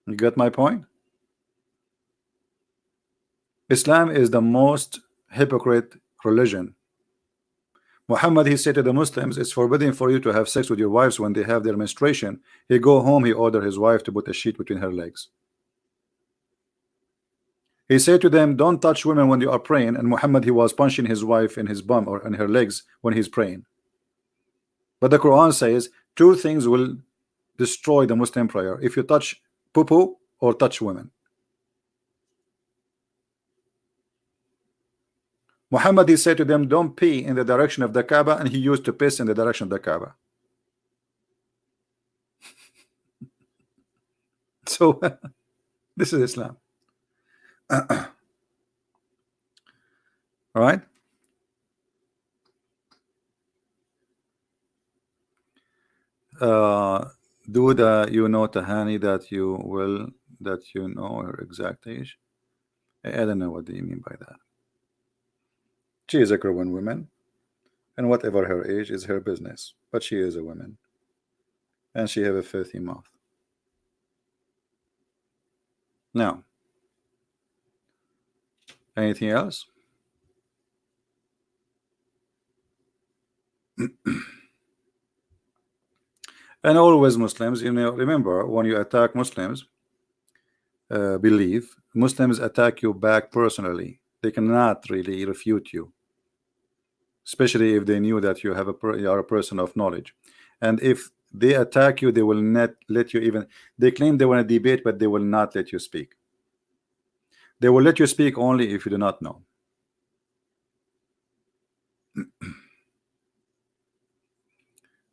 You get my point? Islam is the most hypocrite religion. Muhammad, he said to the Muslims, it's forbidden for you to have sex with your wives when they have their menstruation. He go home, he ordered his wife to put a sheet between her legs. He said to them, don't touch women when you are praying, and Muhammad, he was punching his wife in his bum or in her legs when he's praying. But the Quran says two things will destroy the Muslim prayer: if you touch poo-poo or touch women. Muhammad, he said to them, don't pee in the direction of the Kaaba, and he used to piss in the direction of the Kaaba. So this is Islam. All right. Do you know Tahani that you know her exact age? I don't know what do you mean by that. She is a grown woman, and whatever her age is her business, but she is a woman, and she have a filthy mouth. Now, anything else? And always Muslims, you know, remember, when you attack Muslims, believe Muslims attack you back personally. They cannot really refute you, especially if they knew that you are a person of knowledge. And if they attack you, they will not let you even. They claim they want to debate, but they will not let you speak. They will let you speak only if you do not know.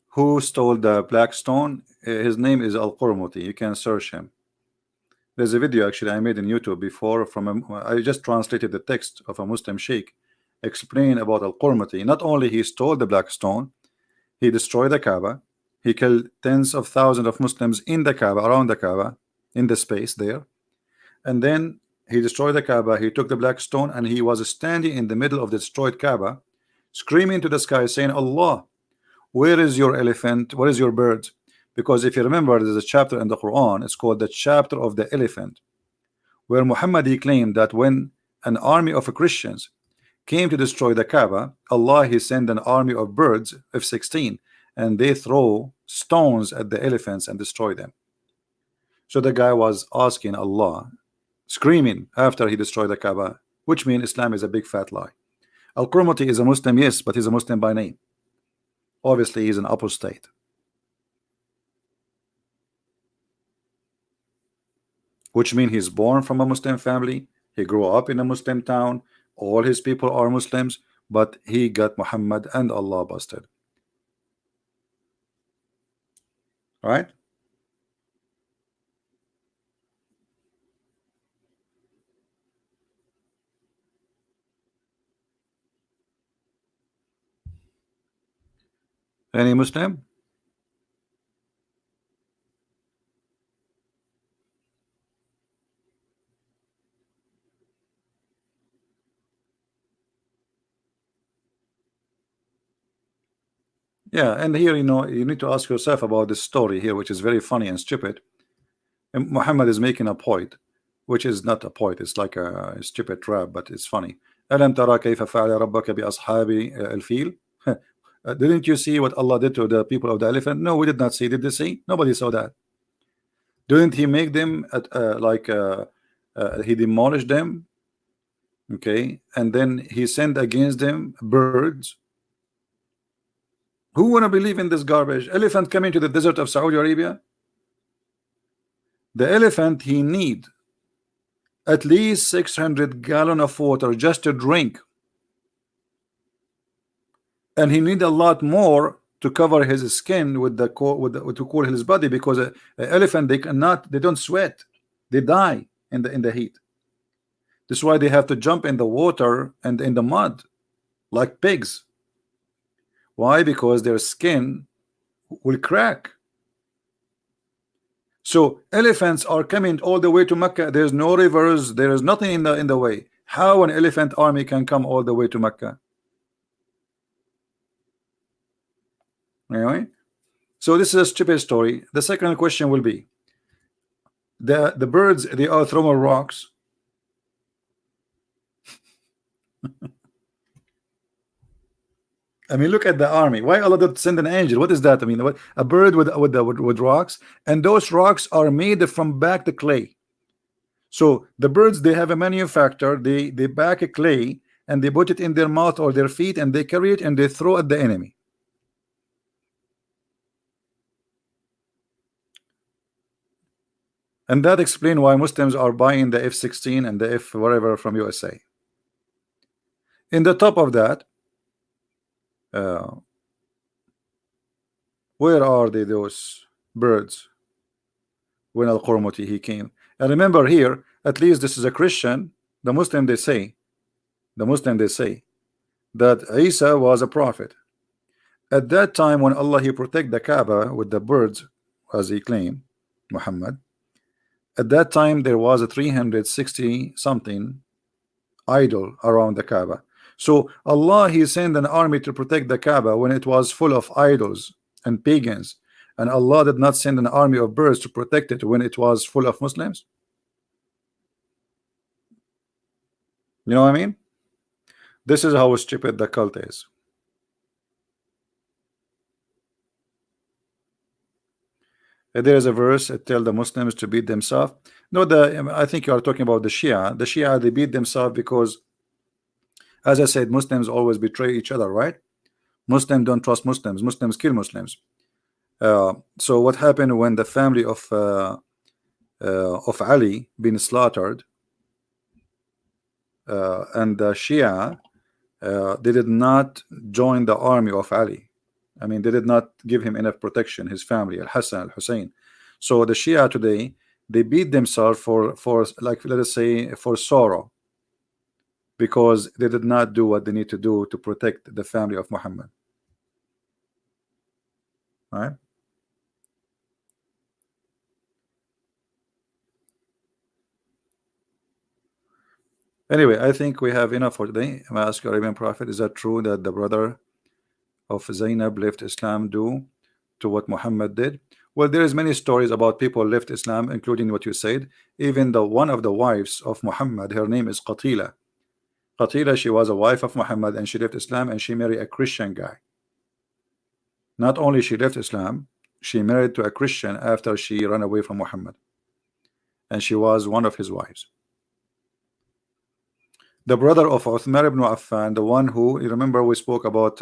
Who stole the black stone? His name is Al-Qurmuti. You can search him. There's a video actually I made in YouTube before I just translated the text of a Muslim sheikh explaining about Al-Qurmuti. Not only he stole the black stone, he destroyed the Kaaba, he killed tens of thousands of Muslims in the Kaaba, around the Kaaba, in the space there, and then he destroyed the Kaaba, he took the black stone, and he was standing in the middle of the destroyed Kaaba, screaming to the sky, saying, Allah, where is your elephant? Where is your bird? Because if you remember, there's a chapter in the Quran, it's called the chapter of the elephant, where Muhammad, he claimed that when an army of Christians came to destroy the Kaaba, Allah, he sent an army of birds, F-16, and they throw stones at the elephants and destroy them. So the guy was asking Allah, screaming after he destroyed the Kaaba, which means Islam is a big fat lie. Al-Qurmuti is a Muslim, yes, but he's a Muslim by name. Obviously he's an apostate. Which means he's born from a Muslim family, he grew up in a Muslim town, all his people are Muslims, but he got Muhammad and Allah busted. All right. Any Muslim? Yeah, and here, you know, you need to ask yourself about this story here, which is very funny and stupid. And Muhammad is making a point, which is not a point, it's like a stupid trap, but it's funny. ألم ترى كيف فعل ربك بأصحاب الفيل? Didn't you see what Allah did to the people of the elephant? No, we did not see. Did they see? Nobody saw that. Didn't He make them He demolished them? Okay, and then He sent against them birds. Who wanna believe in this garbage? Elephant coming to the desert of Saudi Arabia? The elephant, he need at least 600 gallons of water just to drink, and he need a lot more to cover his skin with the to cool his body, because a elephant, they don't sweat, they die in the heat. That's why they have to jump in the water and in the mud like pigs. Why? Because their skin will crack. So elephants are coming all the way to Mecca. There's no rivers, there is nothing in the way. How an elephant army can come all the way to Mecca? Anyway, so this is a stupid story. The second question will be, the birds, they are throwing rocks. I mean, look at the army. Why Allah did send an angel? What is that? I mean, what, a bird with rocks, and those rocks are made from back the clay. So the birds, they have a manufacturer. They back a clay and they put it in their mouth or their feet, and they carry it and they throw at the enemy. And that explains why Muslims are buying the F-16 and the F whatever from USA. In the top of that, where are they, those birds? When Al-Qurmuti he came, and remember here, at least this is a Christian. The Muslim, they say that Isa was a prophet. At that time, when Allah he protect the Kaaba with the birds, as he claimed, Muhammad, at that time there was a 360 something idol around the Kaaba. So Allah he sent an army to protect the Kaaba when it was full of idols and pagans, and Allah did not send an army of birds to protect it when it was full of Muslims. You know what I mean? This is how stupid the cult is. There is a verse that tell the Muslims to beat themselves. No, I think you are talking about the Shia. The Shia, they beat themselves because, as I said, Muslims always betray each other, right? Muslims don't trust Muslims. Muslims kill Muslims. So what happened when the family of Ali been slaughtered, and the Shia, they did not join the army of Ali. I mean, they did not give him enough protection, his family, Al-Hassan, Al-Hussein. So the Shia today, they beat themselves for like, let us say, for sorrow, because they did not do what they need to do to protect the family of Muhammad. All right. Anyway, I think we have enough for today. I'm ask your Arabian Prophet, is that true that the brother of Zainab left Islam due to what Muhammad did? Well, there is many stories about people left Islam, including what you said. Even the one of the wives of Muhammad, her name is Qatila. Qatila, she was a wife of Muhammad, and she left Islam and she married a Christian guy. Not only she left Islam, she married to a Christian after she ran away from Muhammad, and she was one of his wives. The brother of Uthman ibn Affan, the one who, you remember we spoke about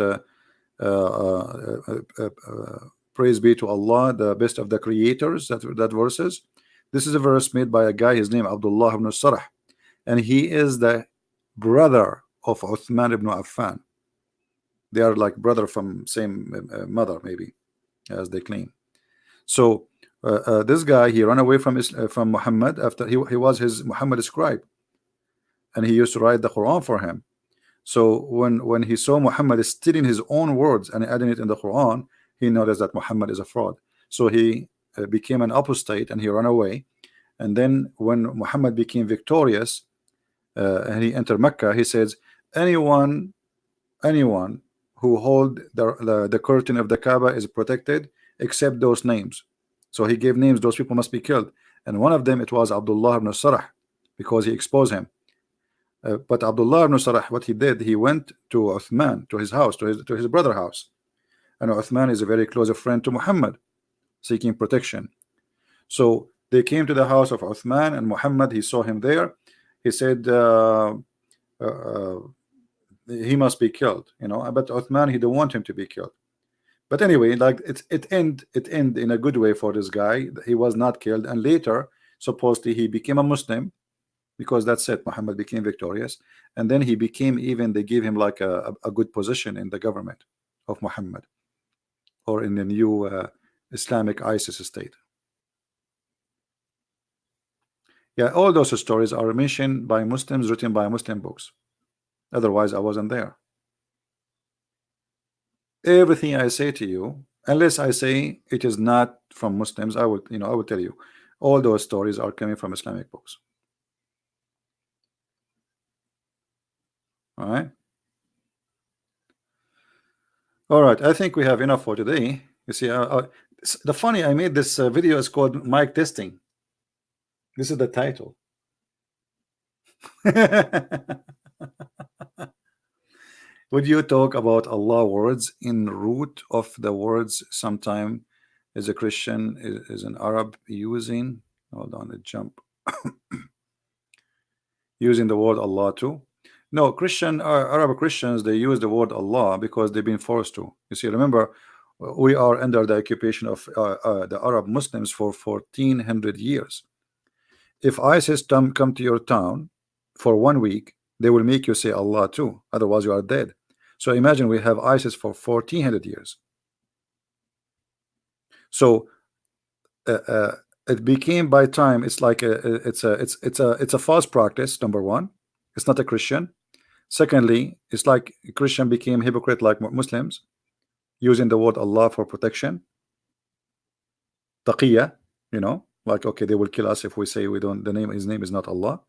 praise be to Allah, the best of the creators, that verses. This is a verse made by a guy, his name Abdullah ibn Sarh, and he is the brother of Uthman ibn Affan. They are like brother from same mother, maybe, as they claim. So this guy, he ran away from Muhammad after he was his Muhammad scribe, and he used to write the Quran for him. So when he saw Muhammad stealing his own words and adding it in the Quran, he noticed that Muhammad is a fraud. So he became an apostate and he ran away. And then when Muhammad became victorious and he entered Mecca, he says, anyone who hold the curtain of the Kaaba is protected except those names. So he gave names, those people must be killed. And one of them, it was Abdullah ibn Sarah, because he exposed him. But Abdullah ibn Sarah, what he did, he went to Uthman, to his house, to his brother house. And Uthman is a very close friend to Muhammad, seeking protection. So they came to the house of Uthman, and Muhammad, he saw him there. He said, he must be killed, you know. But Uthman, he didn't want him to be killed. But anyway, like it end in a good way for this guy. He was not killed, and later supposedly he became a Muslim, because that's it. Muhammad became victorious, and then he became, even they gave him like a good position in the government of Muhammad, or in the new Islamic ISIS state. Yeah, all those stories are mentioned by Muslims, written by Muslim books. Otherwise, I wasn't there. Everything I say to you, unless I say it is not from Muslims, I will, I will tell you, all those stories are coming from Islamic books. All right. All right. I think we have enough for today. You see, the funny, I made this video is called mic testing. This is the title. Would you talk about Allah words in root of the words sometime as a Christian is an Arab using, hold on, a jump, using the word Allah too? No, Arab Christians, they use the word Allah because they've been forced to. You see, remember, we are under the occupation of the Arab Muslims for 1400 years. If ISIS come to your town for 1 week, they will make you say Allah too, otherwise you are dead. So imagine we have ISIS for 1400 years. So it became, by time, it's like it's a false practice. Number one, it's not a Christian. Secondly, it's like Christian became hypocrite like Muslims, using the word Allah for protection. Taqiyya, like, okay, they will kill us if we say we don't, his name is not Allah.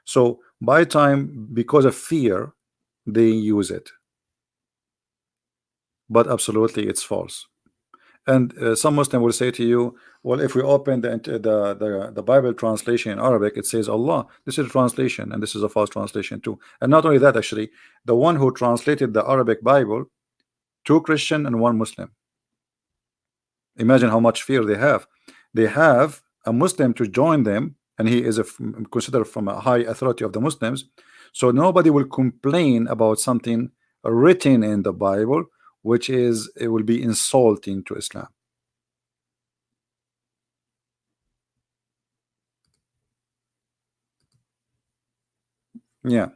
So by time, because of fear, they use it. But absolutely it's false. And some Muslim will say to you, well, if we open the Bible translation in Arabic, it says Allah. This is a translation, and this is a false translation too. And not only that, actually, the one who translated the Arabic Bible, 2 Christian and 1 Muslim. Imagine how much fear they have. They have a Muslim to join them, and he is considered from a high authority of the Muslims. So nobody will complain about something written in the Bible, which is, it will be insulting to Islam. Yeah.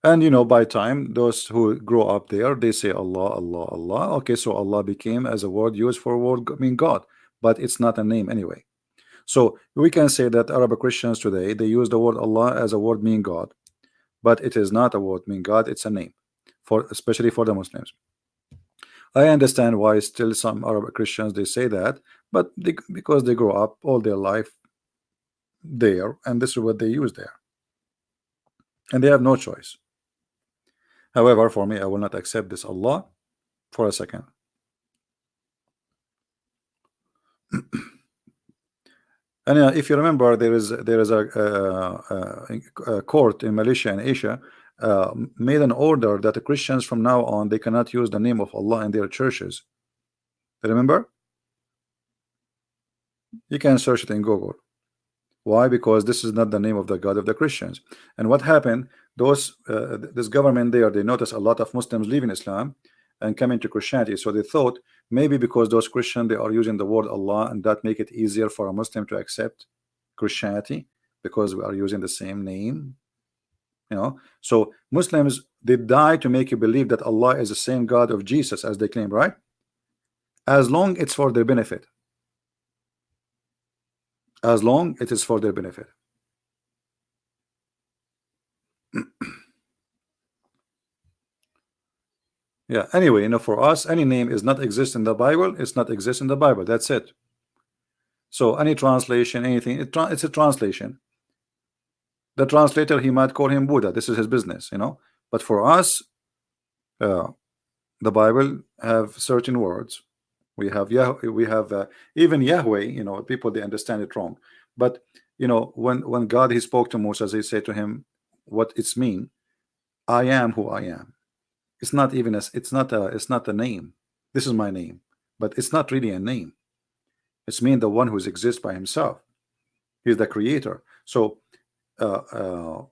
And by time, those who grow up there, they say Allah, Allah, Allah. Okay, so Allah became as a word used for God, but it's not a name anyway. So we can say that Arab Christians today, they use the word Allah as a word meaning God, but it is not a word meaning God, it's a name, especially for the Muslims. I understand why still some Arab Christians, they say that, but because they grow up all their life there, and this is what they use there, and they have no choice. However, for me, I will not accept this Allah for a second. And if you remember, there is a court in Malaysia and Asia made an order that the Christians from now on, they cannot use the name of Allah in their churches. Remember? You can search it in Google. Why? Because this is not the name of the God of the Christians. And what happened? This government there, they noticed a lot of Muslims leaving Islam and coming to Christianity. So they thought maybe because those Christians, they are using the word Allah, and that make it easier for a Muslim to accept Christianity because we are using the same name. So Muslims, they die to make you believe that Allah is the same God of Jesus as they claim, right? As long it's for their benefit. As long it is for their benefit. Yeah, anyway, for us, any name is not exist in the Bible, it's not exist in the Bible. That's it. So any translation, anything, it's a translation. The translator, he might call him Buddha. This is his business, But for us, The Bible have certain words. We have even Yahweh. You know, people they understand it wrong. But you know, when God he spoke to Moses, he said to him, "What it's mean? I am who I am." It's not even it's not a name. This is my name, but it's not really a name. It's mean the one who exists by himself. He's the creator. So uh, uh,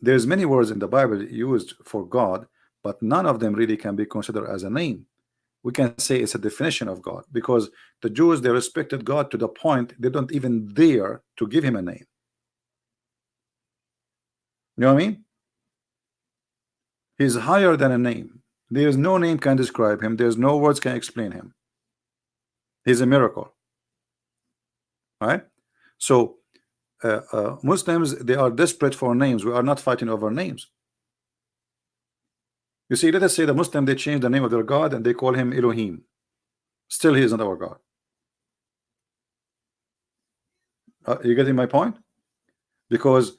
there's many words in the Bible used for God, but none of them really can be considered as a name. We can say it's a definition of God, because the Jews they respected God to the point they don't even dare to give him a name. You know what I mean? He's higher than a name. There is no name can describe him. There's no words can explain him. He's a miracle. All right? So Muslims they are desperate for names. We are not fighting over names. You see, let us say the Muslim they change the name of their God and they call him Elohim. Still, he is not our God. You getting my point? Because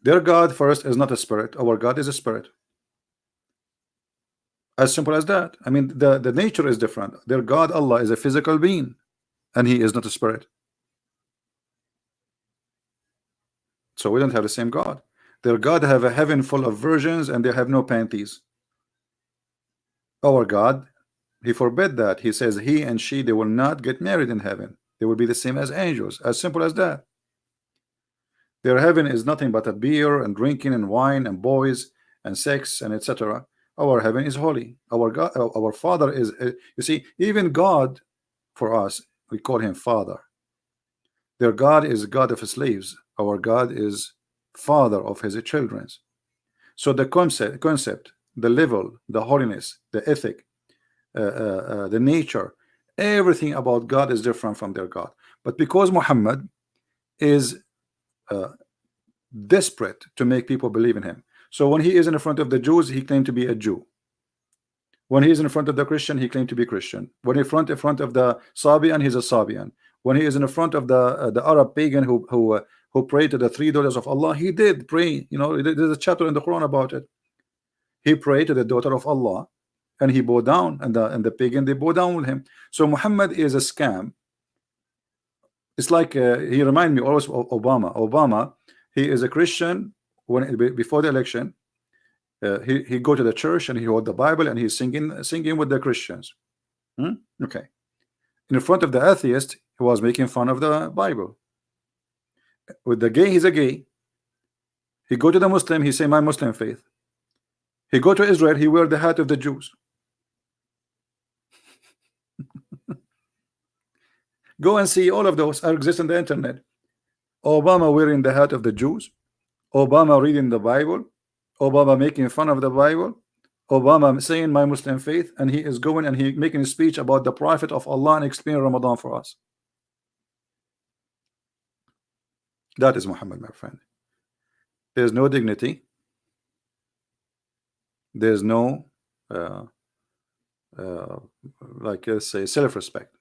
their God first is not a spirit. Our God is a spirit. As simple as that. I mean, the nature is different. Their God Allah is a physical being, and he is not a spirit. So we don't have the same God. Their God have a heaven full of virgins, and they have no panties. Our God, he forbid that. He says he and she they will not get married in heaven. They will be the same as angels. As simple as that. Their heaven is nothing but a beer and drinking and wine and boys and sex and etc. Our heaven is holy. Our God, our Father is. You see, even God, for us, we call him Father. Their God is God of slaves. Our God is Father of his children. So the concept, the level, the holiness, the ethic, the nature, everything about God is different from their God. But because Muhammad is desperate to make people believe in him, so when he is in front of the Jews, he claimed to be a Jew. When he is in front of the Christian, he claimed to be Christian. When in front of the Sabian, he's a Sabian. When he is in front of the Arab pagan who prayed to the three daughters of Allah, he did pray. You know, there's a chapter in the Quran about it. He prayed to the daughter of Allah, and he bowed down, and the pagan they bowed down with him. So Muhammad is a scam. It's like he reminded me always of Obama. Obama, he is a Christian. When before the election, he go to the church and he hold the Bible and he's singing with the Christians. Okay. In front of the atheist, he was making fun of the Bible. With the gay, he's a gay. He go to the Muslim, he say my Muslim faith. He go to Israel, he wear the hat of the Jews. Go and see all of those exist on the internet. Obama wearing the hat of the Jews, Obama reading the Bible, Obama making fun of the Bible, Obama saying my Muslim faith, and he is going and he making a speech about the Prophet of Allah and explaining Ramadan for us. That is Muhammad, my friend. There's no dignity. There's no like let's say self-respect.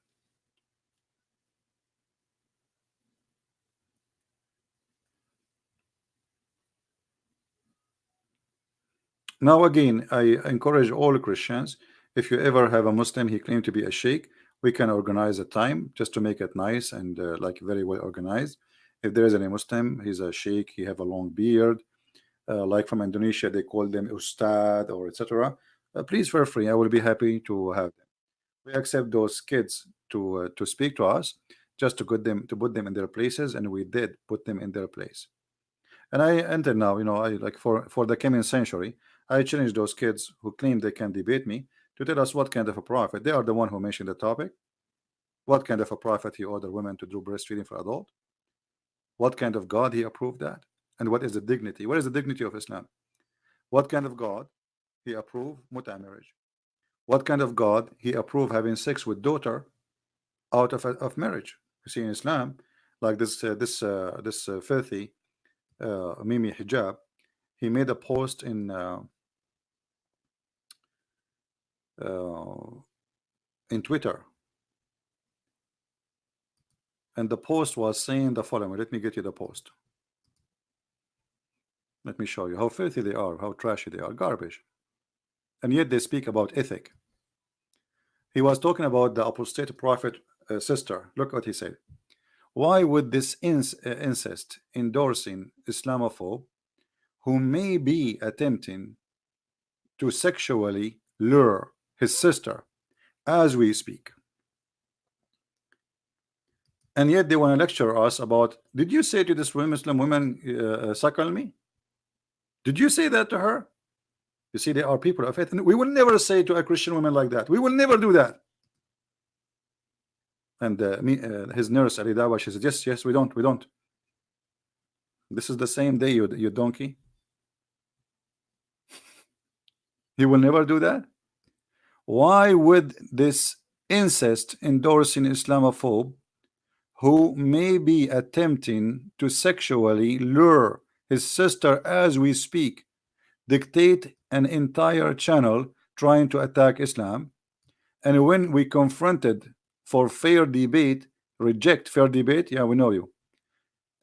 Now again, I encourage all Christians, if you ever have a Muslim he claimed to be a sheikh, we can organize a time just to make it nice and like very well organized. If there is any Muslim, he's a sheikh, he have a long beard, like from Indonesia they call them ustad or etc. Please feel free, I will be happy to have them. We accept those kids to speak to us, just to put them in their places, and we did put them in their place. And I enter now, you know, I like for the coming century, I challenge those kids who claim they can debate me to tell us what kind of a prophet. They are the one who mentioned the topic. What kind of a prophet he ordered women to do breastfeeding for adult? What kind of God he approved that? And what is the dignity? What is the dignity of Islam? What kind of God he approved muta marriage? What kind of God he approved having sex with daughter out of marriage? You see in Islam, like this filthy Mimi Hijab, he made a post in Twitter, and the post was saying the following. Let me get you the post. Let me show you how filthy they are, how trashy they are, garbage. And yet they speak about ethic. He was talking about the apostate prophet sister. Look what he said. Why would this incest endorsing Islamophobe who may be attempting to sexually lure his sister as we speak, and yet they want to lecture us about, did you say to this Muslim woman, suckle me? Did you say that to her? You see, they are people of faith, and we will never say to a Christian woman like that. We will never do that. And his nurse Ali Dawa, she said, yes, we don't. This is the same day, you donkey. He will never do that. Why would this incest endorsing Islamophobe who may be attempting to sexually lure his sister as we speak dictate an entire channel trying to attack Islam, and when we confronted for fair debate, reject fair debate? Yeah, we know you.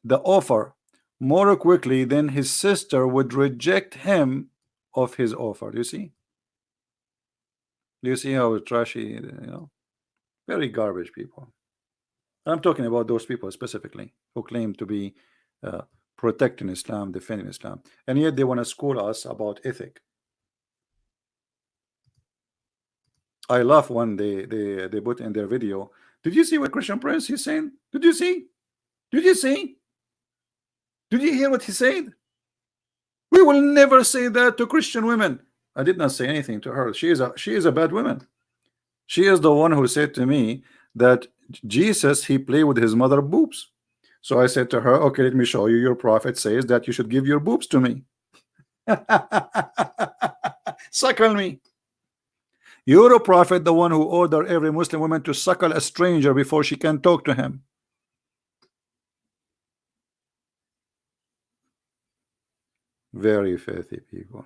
The offer more quickly than his sister would reject him of his offer. Do you see? Do you see how trashy, very garbage people. I'm talking about those people specifically who claim to be protecting Islam, defending Islam, and yet they want to school us about ethic. I love when they put in their video, did you see what Christian Prince is saying? Did you see? Did you see? Did you hear what he said? We will never say that to Christian women. I did not say anything to her. She is a bad woman. She is the one who said to me that Jesus, he played with his mother boobs. So I said to her, okay, let me show you. Your prophet says that you should give your boobs to me. Suckle me. You're a prophet, the one who ordered every Muslim woman to suckle a stranger before she can talk to him. Very filthy people.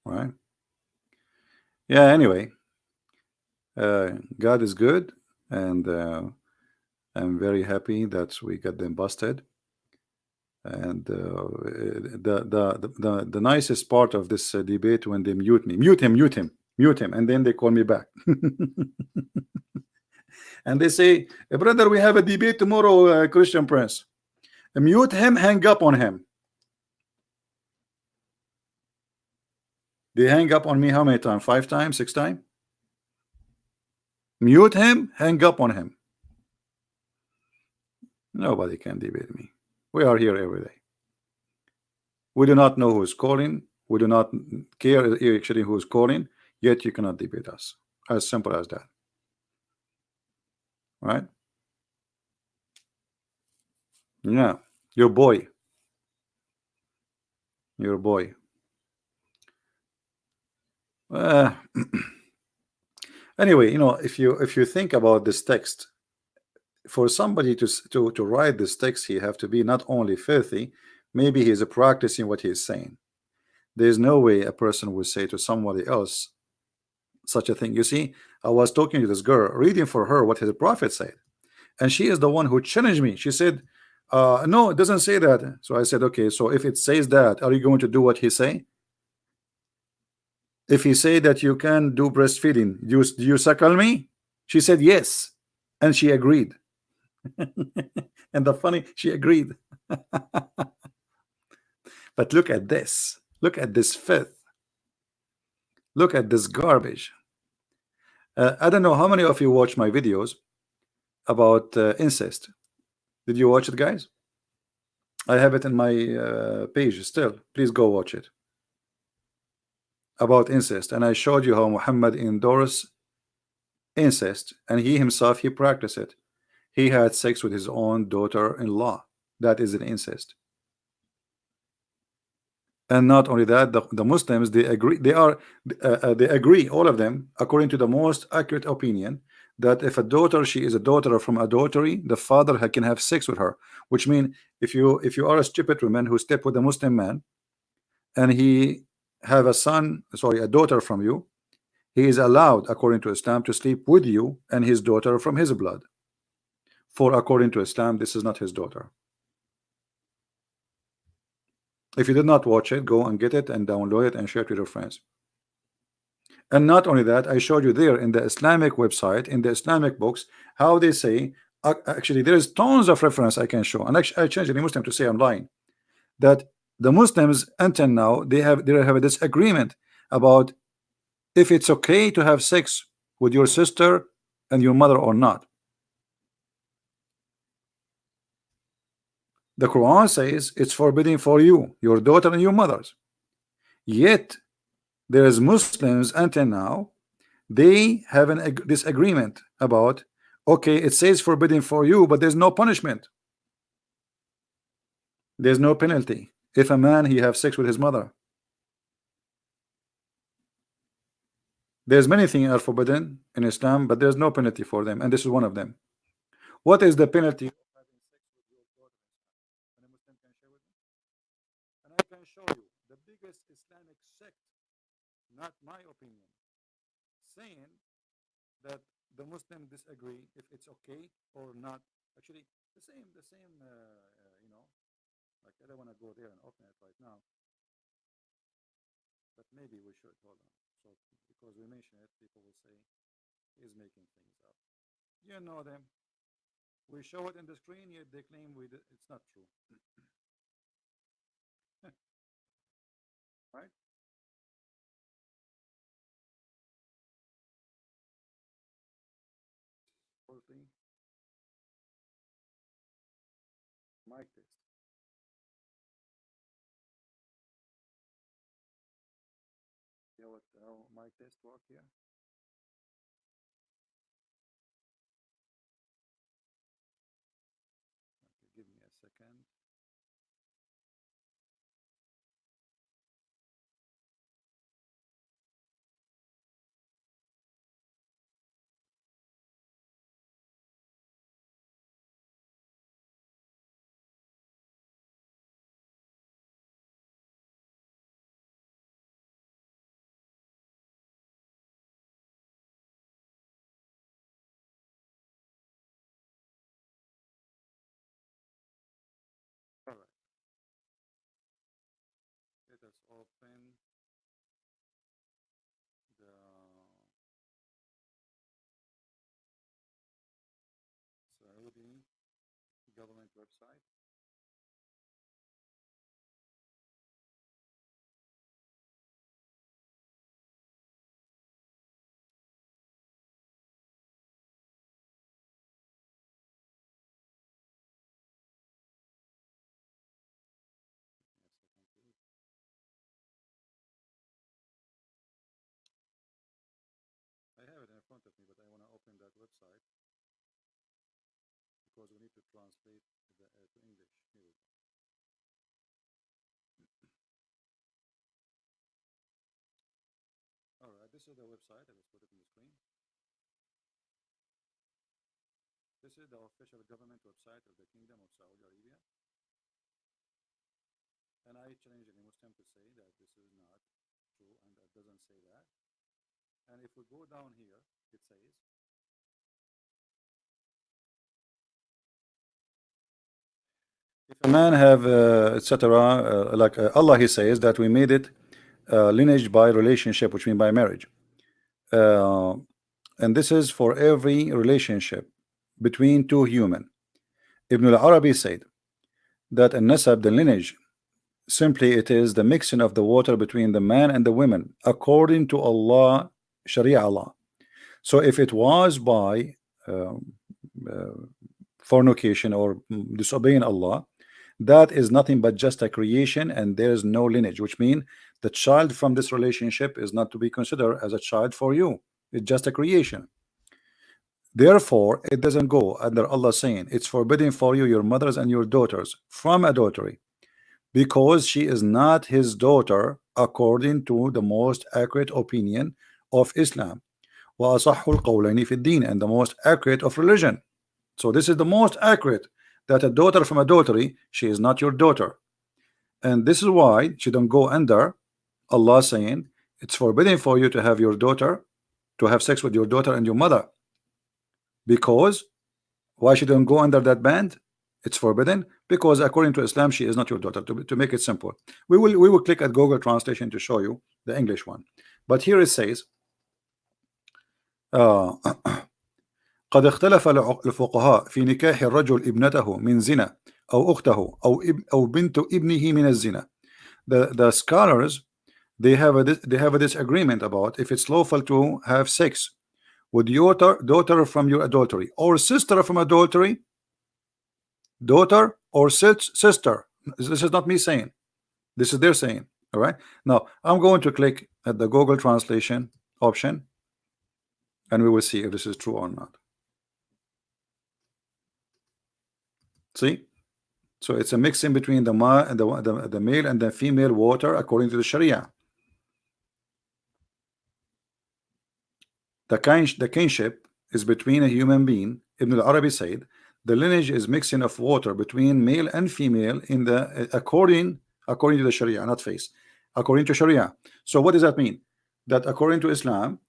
Right. Yeah, anyway, God is good, and I'm very happy that we got them busted. And the nicest part of this debate, when they mute him, and then they call me back. And they say, brother, we have a debate tomorrow, Christian Prince. Mute him, hang up on him. They hang up on me how many times? 5 times, 6 times? Mute him, hang up on him. Nobody can debate me. We are here every day. We do not know who is calling. We do not care actually who is calling, yet you cannot debate us. As simple as that. Right? Yeah, your boy. Your boy. Anyway, if you think about this text, for somebody to write this text, he have to be not only filthy, maybe he is practicing what he is saying. There's no way a person would say to somebody else such a thing. You see, I was talking to this girl, reading for her what his prophet said, and she is the one who challenged me. She said, no, it doesn't say that. So I said, okay, so if it says that, are you going to do what he say? If he say that you can do breastfeeding, do you suckle me? She said yes, and she agreed. And the funny, she agreed. But look at this. Look at this filth. Look at this garbage. I don't know how many of you watch my videos about incest. Did you watch it, guys? I have it in my page still. Please go watch it. About incest. And I showed you how Muhammad endorsed incest, and he himself, he practiced it. He had sex with his own daughter-in-law. That is an incest. And not only that, the Muslims, they agree, they agree, all of them, according to the most accurate opinion, that if a daughter, she is a daughter from adultery, the father can have sex with her. Which means if you are a stupid woman who step with a Muslim man, and he have a daughter from you, he is allowed, according to Islam, to sleep with you and his daughter from his blood. For according to Islam, this is not his daughter. If you did not watch it, go and get it and download it and share it with your friends. And not only that, I showed you there in the Islamic website, in the Islamic books, how they say, actually there is tons of reference I can show. And actually I changed any Muslim to say I'm lying, that the Muslims until now they have a disagreement about if it's okay to have sex with your sister and your mother or not. The Quran says it's forbidden for you, your daughter and your mothers. Yet there is Muslims until now they have an disagreement about, okay, it says forbidden for you, but there's no punishment, there's no penalty if a man he have sex with his mother. There's many things are forbidden in Islam, but there's no penalty for them, and this is one of them. What is the penalty of having sex with your daughter? And a Muslim can share with me? And I can show you the biggest Islamic sect, not my opinion, saying that the Muslim disagree if it's okay or not. Actually, the same, you know, like I don't want to go there and open it right now, but maybe we should. Hold on. So because we mention it, people will say he's making things up. You know them. We show it in the screen, yet they claim we did. It's not true. Right? Mic test. You know what how mic test work here? Okay, give me a second. All right. Let us open the Saudi government website. I have it in front of me, but I want to open that website because we need to translate to English. Here we go. All right, this is the website. I just put it on the screen. This is the official government website of the Kingdom of Saudi Arabia. And I challenge any Muslim to say that this is not true and that doesn't say that. And if we go down here, it says, if a man have etc. Like Allah, he says that we made it lineage by relationship, which means by marriage. And this is for every relationship between two human. Ibn al-Arabi said that a nasab, the lineage, simply it is the mixing of the water between the man and the women according to Allah, Sharia Allah. So if it was by fornication or disobeying Allah, that is nothing but just a creation, and there is no lineage, which means the child from this relationship is not to be considered as a child for you. It's just a creation. Therefore, it doesn't go under Allah saying it's forbidden for you, your mothers and your daughters from adultery, because she is not his daughter according to the most accurate opinion of Islam, وأصح القولين في الدين, and the most accurate of religion. So this is the most accurate, that a daughter from adultery, she is not your daughter. And this is why she don't go under Allah saying it's forbidden for you to have your daughter, to have sex with your daughter and your mother. Because why she don't go under that band? It's forbidden because according to Islam she is not your daughter. To make it simple, we will click at Google translation to show you the English one. But here it says قد اختلف الفقهاء في نكاح الرجل ابنته من زنا أو أخته أو بنت ابنه من الزنا. The scholars, they have a disagreement about if it's lawful to have sex with your daughter from your adultery or sister from adultery, daughter or sister. This is not me saying, this is their saying. All right, now I'm going to click at the Google translation option and we will see if this is true or not. See, so it's a mixing between the male and the female water according to the Sharia. The kinship is between a human being. Ibn al-Arabi said the lineage is mixing of water between male and female in the according to the Sharia, not face, according to Sharia. So what does that mean? That according to Islam,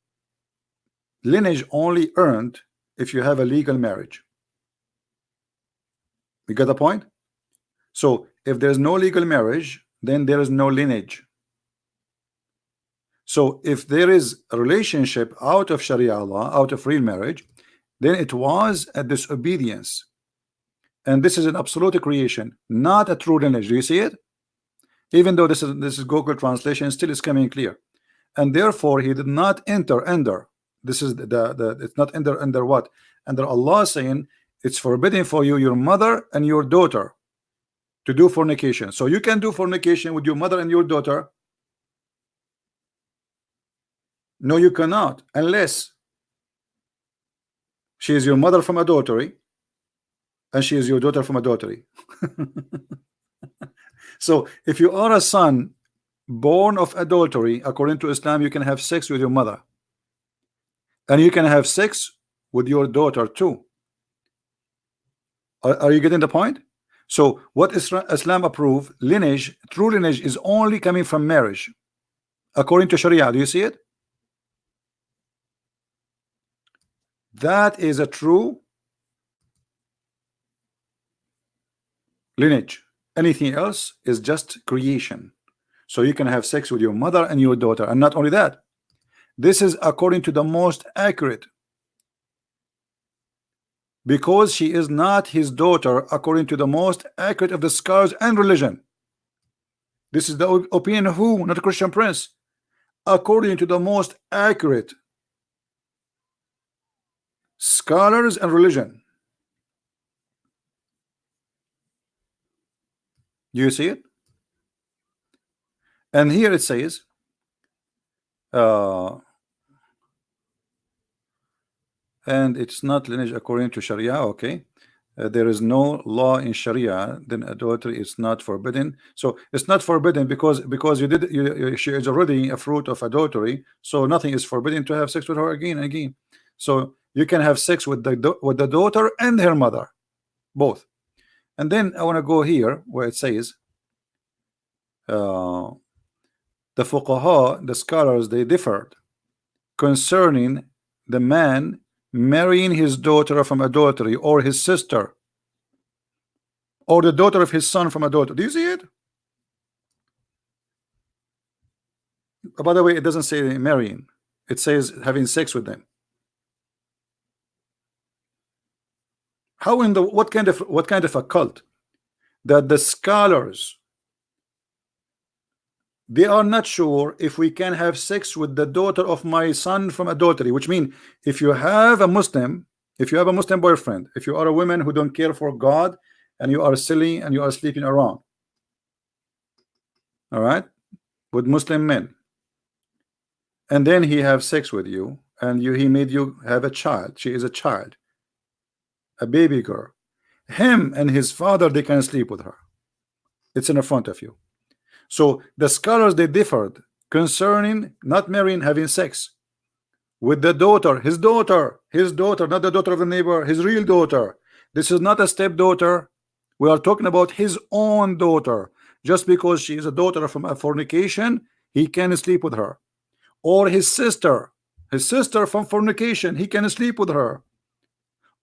lineage only earned if you have a legal marriage. You got the point? So if there's no legal marriage, then there is no lineage. So if there is a relationship out of Sharia law, out of real marriage, then it was a disobedience. And this is an absolute creation, not a true lineage. Do you see it? Even though this is Google translation, still is coming clear. And therefore he did not enter under. This is it's not under what? Under Allah saying it's forbidden for you, your mother and your daughter, to do fornication. So you can do fornication with your mother and your daughter. No, you cannot, unless she is your mother from adultery and she is your daughter from adultery. So if you are a son born of adultery, according to Islam, you can have sex with your mother and you can have sex with your daughter too. Are you getting the point? So what Islam approve, lineage, true lineage, is only coming from marriage according to Sharia. Do you see it? That is a true lineage. Anything else is just creation. So you can have sex with your mother and your daughter. And not only that, this is according to the most accurate, because she is not his daughter according to the most accurate of the scholars and religion. This is the opinion of who? Not a Christian prince. According to the most accurate scholars and religion. Do you see it? And here it says and it's not lineage according to Sharia. Okay, there is no law in Sharia, then adultery is not forbidden. So it's not forbidden because she is already a fruit of adultery, so nothing is forbidden to have sex with her again and again. So you can have sex with the daughter and her mother, both. And then I want to go here where it says the fuqaha, the scholars, they differed concerning the man marrying his daughter from adultery, or his sister, or the daughter of his son from adultery. Do you see it? By the way, it doesn't say marrying, it says having sex with them. How in the what kind of a cult that the scholars, they are not sure if we can have sex with the daughter of my son from adultery, which means if you have a Muslim, boyfriend, if you are a woman who don't care for God and you are silly and you are sleeping around, all right, with Muslim men, and then he have sex with you and he made you have a child, she is a child, a baby girl, him and his father, they can sleep with her. It's in front of you. So the scholars, they differed concerning not marrying, having sex with the daughter, his daughter, not the daughter of the neighbor, his real daughter. This is not a stepdaughter. We are talking about his own daughter. Just because she is a daughter from a fornication, he can sleep with her. Or his sister from fornication, he can sleep with her.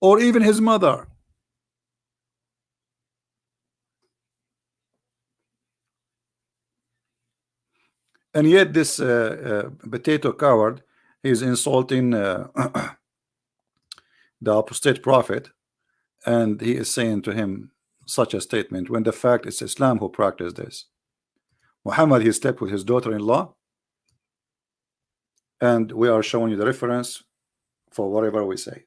Or even his mother. And yet this potato coward is insulting the apostate prophet, and he is saying to him such a statement when the fact is Islam who practiced this. Muhammad, he slept with his daughter-in-law, and we are showing you the reference for whatever we say.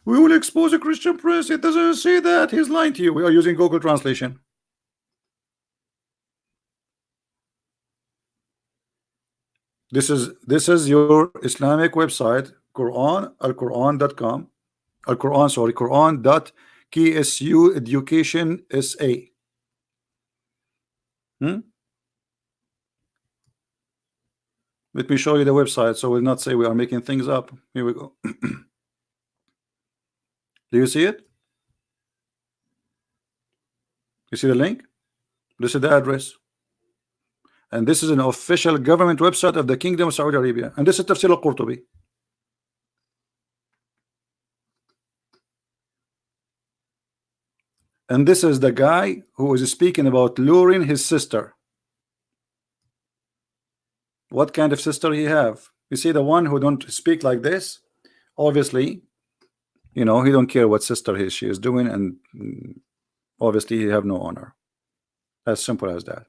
We will expose a Christian press. It doesn't say that. He's lying to you. We are using Google translation. This is your Islamic website, Quran, alquran.com, Al-Quran, sorry, Quran.ksu education SA. Let me show you the website so we'll not say we are making things up. Here we go. Do you see it? You see the link? This is the address. And this is an official government website of the Kingdom of Saudi Arabia. And this is Tafsir al-Qurtubi. And this is the guy who is speaking about luring his sister. What kind of sister he have? You see the one who don't speak like this? Obviously, you know, he don't care what sister she is doing, and obviously he have no honor. As simple as that.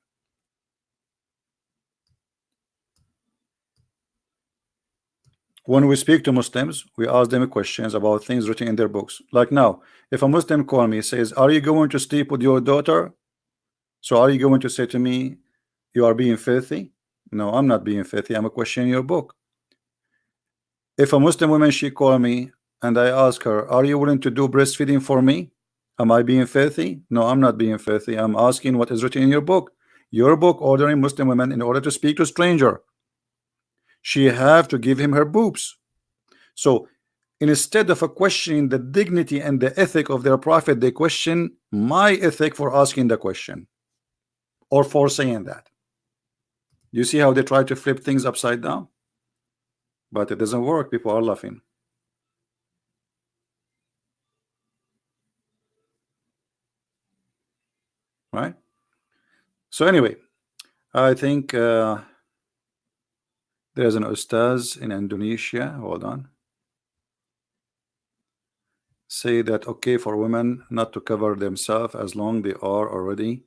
When we speak to Muslims, we ask them questions about things written in their books. Like now, if a Muslim call me, says, are you going to sleep with your daughter? So are you going to say to me, you are being filthy? No, I'm not being filthy. I'm questioning your book. If a Muslim woman, she call me and I ask her, are you willing to do breastfeeding for me? Am I being filthy? No, I'm not being filthy. I'm asking what is written in your book. Your book ordering Muslim women in order to speak to a stranger, she have to give him her boobs. So instead of questioning the dignity and the ethic of their prophet, they question my ethic for asking the question or for saying that. You see how they try to flip things upside down? But it doesn't work. People are laughing. Right? So anyway, I think there's an ustaz in Indonesia. Hold on. Say that okay for women not to cover themselves as long they are already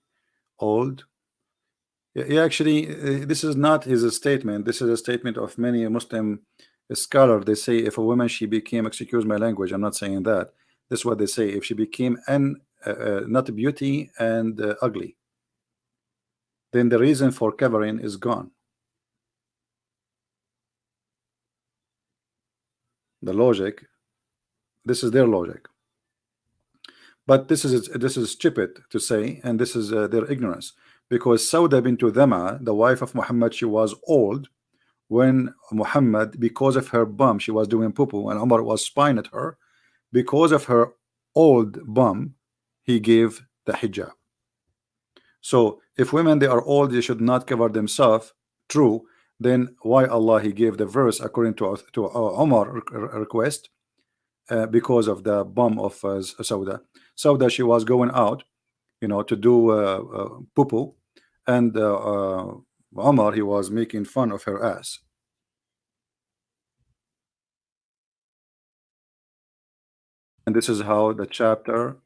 old. Yeah, actually, this is not his statement. This is a statement of many Muslim scholars. They say if a woman she became, excuse my language, I'm not saying that. This is what they say. If she became not beauty and ugly, then the reason for covering is gone. The logic. This is their logic. But this is stupid to say, and this is their ignorance. Because Sauda bint Dhama, the wife of Muhammad, she was old when Muhammad, because of her bum, she was doing poo-poo, and Umar was spying at her. Because of her old bum, he gave the hijab. So if women they are old, they should not cover themselves. True. Then why Allah he gave the verse according to Umar request? Because of the bum of Sauda. Sauda, she was going out, you know, to do poo-poo, and Umar he was making fun of her ass. And this is how the chapter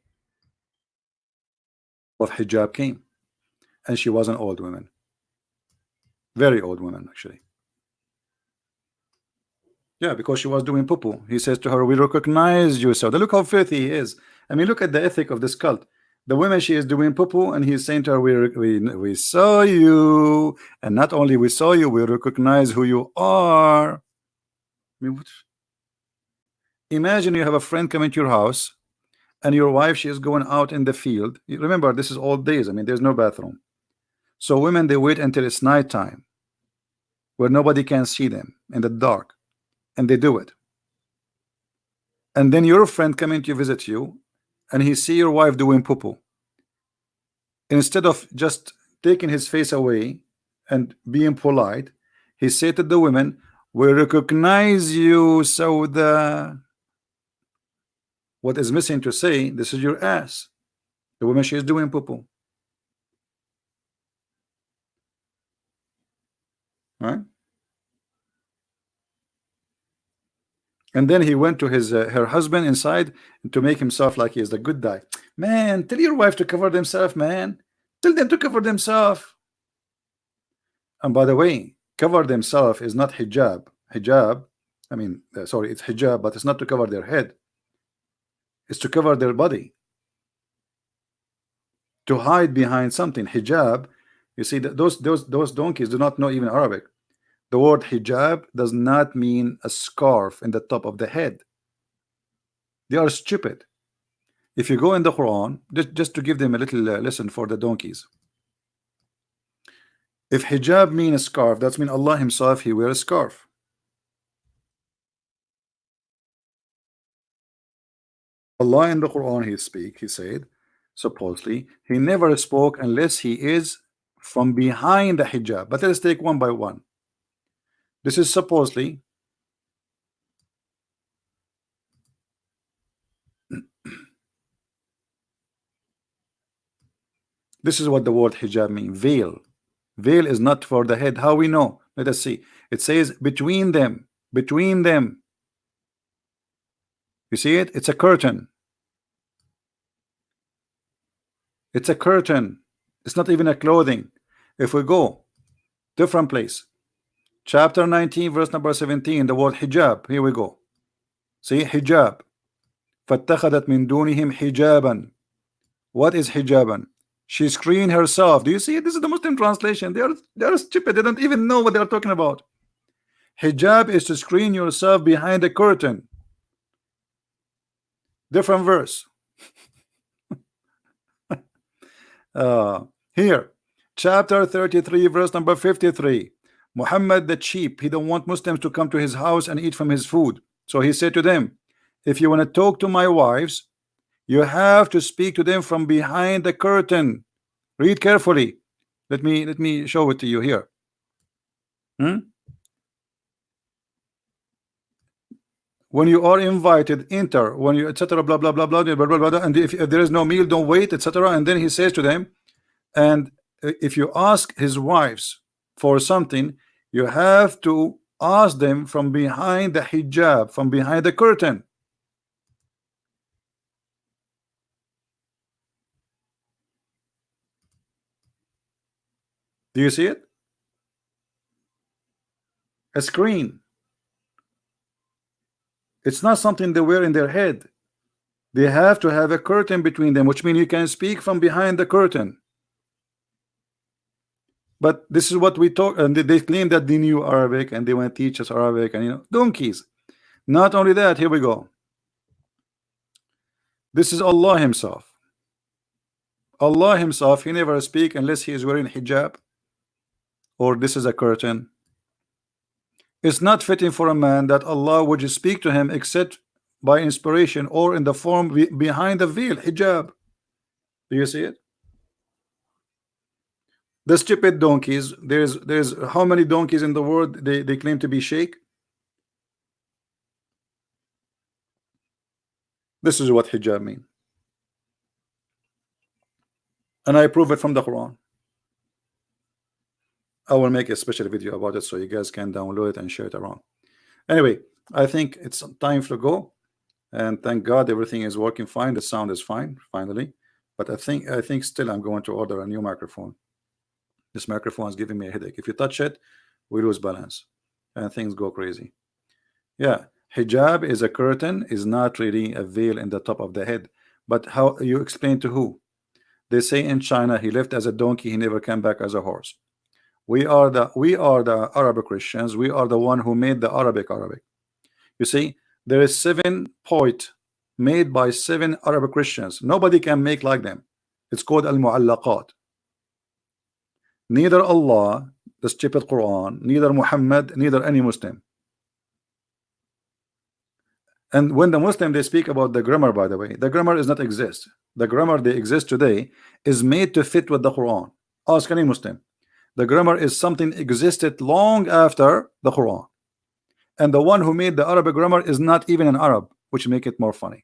of hijab came. And she was an old woman, very old woman actually. Yeah, because she was doing poo-poo. He says to her, we recognize you, Sauda. Look how filthy he is. I mean, look at the ethic of this cult. The woman, she is doing poo-poo, and he's saying to her, we saw you, and not only we saw you, we recognize who you are. I mean, what? Imagine you have a friend coming to your house, and your wife, she is going out in the field. You remember, this is old days. I mean, there's no bathroom. So women, they wait until it's nighttime, where nobody can see them in the dark, and they do it. And then your friend coming to visit you, and he see your wife doing poo-poo. Instead of just taking his face away and being polite, he said to the women, we recognize you. So what is missing to say, this is your ass. The woman, she is doing poo-poo. right? And then he went to his her husband inside to make himself like he is the good guy. Man, tell your wife to cover themselves, man. Tell them to cover themselves. And by the way, cover themselves is not hijab. Hijab, I mean, sorry, it's hijab, but it's not to cover their head. It's to cover their body. To hide behind something. Hijab, you see, that those donkeys do not know even Arabic. The word hijab does not mean a scarf in the top of the head. They are stupid. If you go in the Quran, just to give them a little lesson for the donkeys. If hijab means a scarf, that means Allah himself, he wears a scarf. Allah in the Quran, he said, supposedly, he never spoke unless he is from behind the hijab. But let's take one by one. This is supposedly this is what the word hijab means. Veil. Veil is not for the head. How we know? Let us see. It says between them. Between them. You see it? It's a curtain. It's a curtain. It's not even a clothing. If we go different place, chapter 19 verse number 17, the word hijab. Here we go. See hijab. فَاتَّخَذَتْ مِن دُونِهِمْ حِجَابًا. What is hijaban? She screened herself. Do you see it? This is the Muslim translation. They are stupid. They don't even know what they are talking about. Hijab is to screen yourself behind a curtain. Different verse. Here, chapter 33 verse number 53. Muhammad the cheap, he don't want Muslims to come to his house and eat from his food. So he said to them, if you want to talk to my wives, you have to speak to them from behind the curtain. Read carefully. Let me show it to you here. When you are invited, enter. When you etc. Blah blah blah blah blah blah blah. And if there is no meal, don't wait, etc. And then he says to them, and if you ask his wives for something, you have to ask them from behind the hijab, from behind the curtain. Do you see it? A screen. It's not something they wear in their head. They have to have a curtain between them, which means you can speak from behind the curtain. But this is what we talk, and they claim that they knew Arabic and they want to teach us Arabic, and you know, donkeys. Not only that, here we go. This is Allah himself. Allah himself, he never speak unless he is wearing hijab, or this is a curtain. It's not fitting for a man that Allah would speak to him except by inspiration or in the form behind the veil, hijab. Do you see it? The stupid donkeys. There's how many donkeys in the world they claim to be sheikh? This is what hijab means, and I prove it from the Quran. I will make a special video about it so you guys can download it and share it around. Anyway, I think it's time to go, and thank God everything is working fine. The sound is fine finally, but I think still I'm going to order a new microphone. This microphone is giving me a headache. If you touch it, we lose balance and things go crazy. Yeah, hijab is a curtain, is not really a veil in the top of the head. But how you explain to who? They say in China he left as a donkey, he never came back as a horse. We are the Arab Christians. We are the one who made the Arabic. You see, there is 7 poets made by 7 Arab Christians. Nobody can make like them. It's called al-mu'allaqat. Neither Allah, the stupid Quran, neither Muhammad, neither any Muslim. And when the Muslim they speak about the grammar, by the way, the grammar does not exist. The grammar they exist today is made to fit with the Quran. Ask any Muslim. The grammar is something existed long after the Quran, and the one who made the Arabic grammar is not even an Arab, which make it more funny.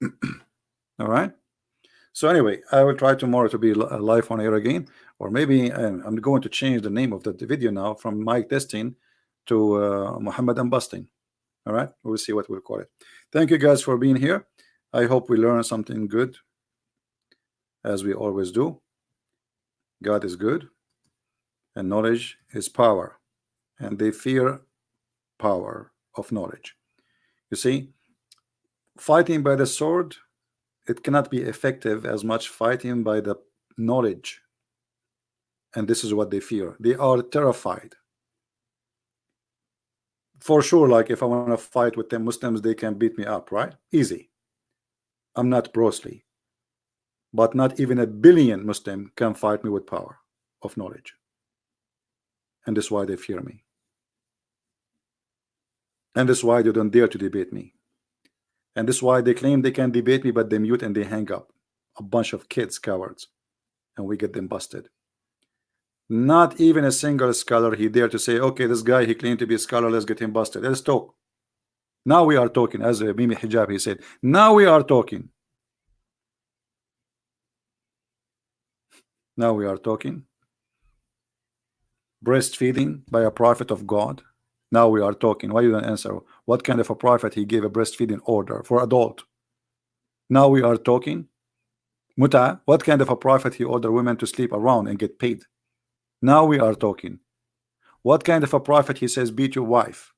All right. So anyway, I will try tomorrow to be live on air again. Or maybe I'm going to change the name of the video now from Mike Testing to Muhammad and Busting. All right, we'll see what we'll call it. Thank you guys for being here. I hope we learn something good, as we always do. God is good, and knowledge is power, and they fear power of knowledge. You see, fighting by the sword, it cannot be effective as much fighting by the knowledge. And this is what they fear. They are terrified. For sure, like if I want to fight with them Muslims, they can beat me up, right? Easy. I'm not Bruce Lee. But not even a billion Muslim can fight me with power of knowledge. And that's why they fear me. And that's why they don't dare to debate me. And that's why they claim they can debate me, but they mute and they hang up. A bunch of kids, cowards. And we get them busted. Not even a single scholar he dared to say, okay, this guy, he claimed to be a scholar, let's get him busted. Let's talk. Now we are talking. As Mimi Hijab, he said, now we are talking. Now we are talking. Breastfeeding by a prophet of God. Now we are talking. Why you don't answer? What kind of a prophet he gave a breastfeeding order for adult? Now we are talking. Muta, what kind of a prophet he ordered women to sleep around and get paid? Now we are talking. What kind of a prophet he says beat your wife?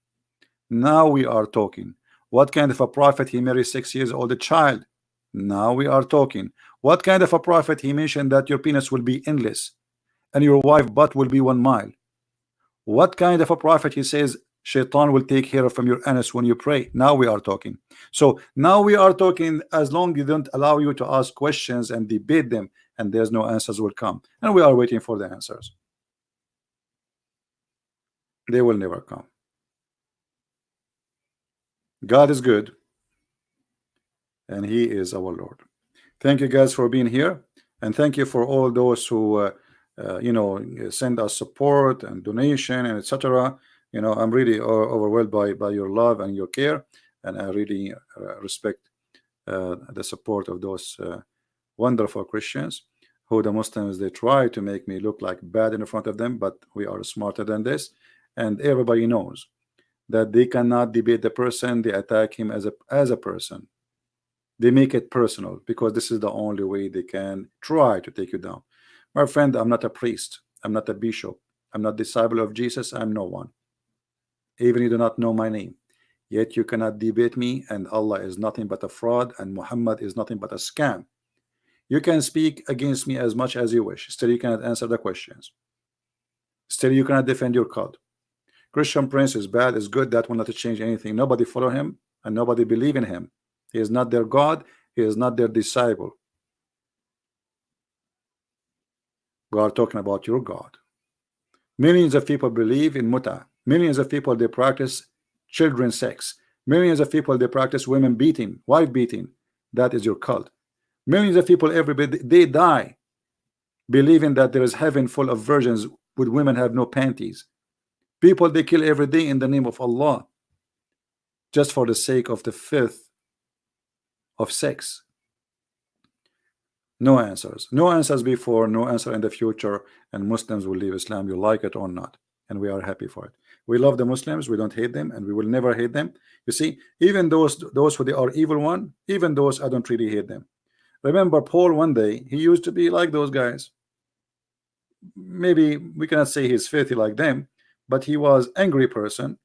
Now we are talking. What kind of a prophet he married 6 years old child? Now we are talking. What kind of a prophet he mentioned that your penis will be endless and your wife butt will be 1 mile? What kind of a prophet he says Shaitan will take hair from your anus when you pray? Now we are talking. So now we are talking, as long as you don't allow you to ask questions and debate them, and there's no answers will come, and we are waiting for the answers. They will never come. God is good, and He is our Lord. Thank you guys for being here, and thank you for all those who you know, send us support and donation and etc. You know, I'm really overwhelmed by your love and your care, and I really respect the support of those wonderful Christians who the Muslims, they try to make me look like bad in front of them, but we are smarter than this, and everybody knows that they cannot debate the person. They attack him as a person. They make it personal because this is the only way they can try to take you down. My friend, I'm not a priest. I'm not a bishop. I'm not disciple of Jesus. I'm no one. Even you do not know my name. Yet you cannot debate me, and Allah is nothing but a fraud, and Muhammad is nothing but a scam. You can speak against me as much as you wish. Still, you cannot answer the questions. Still, you cannot defend your cult. Christian Prince is bad, is good. That will not change anything. Nobody follow him, and nobody believe in him. He is not their God. He is not their disciple. We are talking about your God. Millions of people believe in muta. Millions of people, they practice children sex. Millions of people, they practice women beating, wife beating. That is your cult. Millions of people every day, they die believing that there is heaven full of virgins with women have no panties. People, they kill every day in the name of Allah just for the sake of the filth of sex. No answers. No answers before, no answer in the future, and Muslims will leave Islam, you like it or not, and we are happy for it. We love the Muslims, we don't hate them, and we will never hate them. You see, even those who they are evil one, even those, I don't really hate them. Remember Paul, one day he used to be like those guys. Maybe we cannot say he's filthy like them, but he was angry person.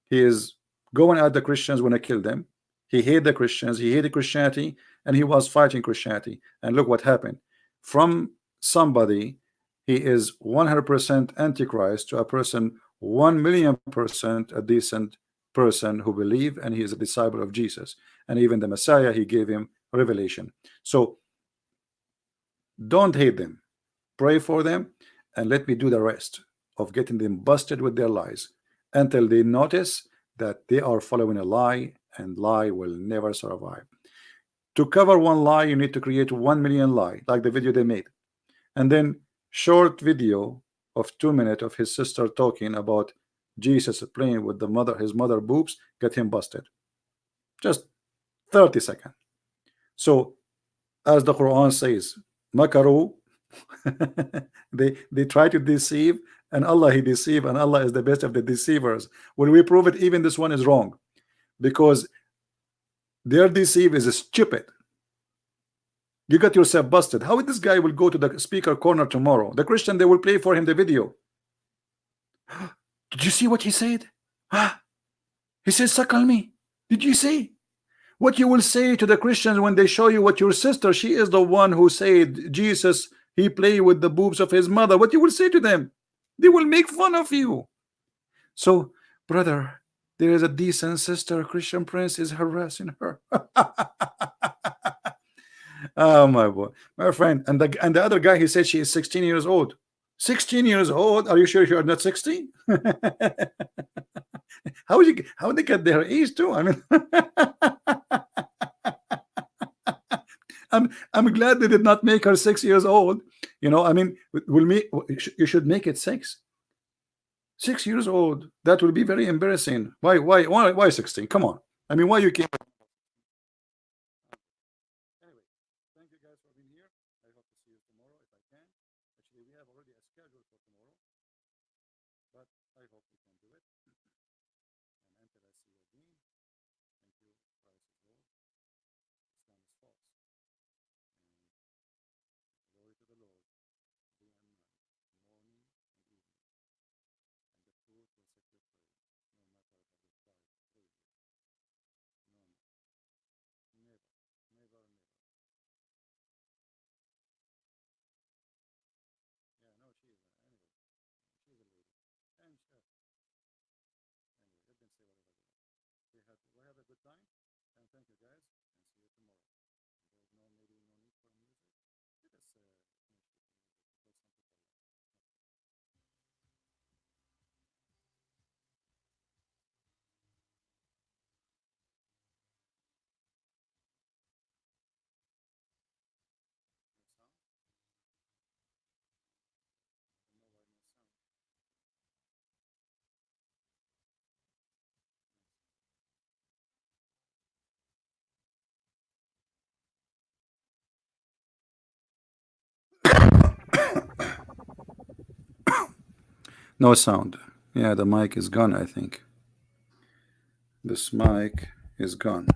He is going at the Christians when I kill them. He hated the Christians, he hated Christianity, and he was fighting Christianity. And look what happened. From somebody, he is 100% antichrist to a person 1,000,000% a decent person who believe, and he is a disciple of Jesus. And even the Messiah, he gave him revelation. So don't hate them, pray for them, and let me do the rest of getting them busted with their lies until they notice that they are following a lie, and lie will never survive. To cover one lie, you need to create 1,000,000 lie, like the video they made, and then short video of 2 minutes of his sister talking about Jesus playing with his mother boobs, get him busted. Just 30 seconds. So as the Quran says, makaru They try to deceive, and Allah He deceive, and Allah is the best of the deceivers. When we prove it, even this one is wrong, because their deceive is stupid. You got yourself busted. How this guy will go to the speaker corner tomorrow? The Christian, they will play for him the video. Did you see what he said? He says, suckle me. Did you see what you will say to the Christians when they show you what your sister, she is the one who said Jesus, he played with the boobs of his mother? What you will say to them? They will make fun of you. So, brother, there is a decent sister, Christian Prince is harassing her. Oh my boy, my friend, and the other guy, he said she is 16 years old. 16 years old? Are you sure you are not 16? How they get their age too? I mean, I'm glad they did not make her 6 years old. You know, I mean, you should make it 6. 6 years old. That will be very embarrassing. Why 16? Come on. I mean, why you can't? Anyway, thank you guys for being here. I hope to see you tomorrow if I can. Actually, we have already a schedule for tomorrow, but I hope we can do it. And until I see you again, thank you. Christ is Lord. Islam is false. And glory to the Lord, day and night, morning and evening. And the truth will set you free, no matter how they try to free you. No, never, never, never. Yeah, no, she is anyway. She's a lady, and anyway, let them say whatever they want. We have a good time, and thank you guys, and see you tomorrow. There's maybe no need for music. Let us finish with the music because some people like it. No sound? I don't know why no sound. No sound. Yeah, the mic is gone, I think. This mic is gone.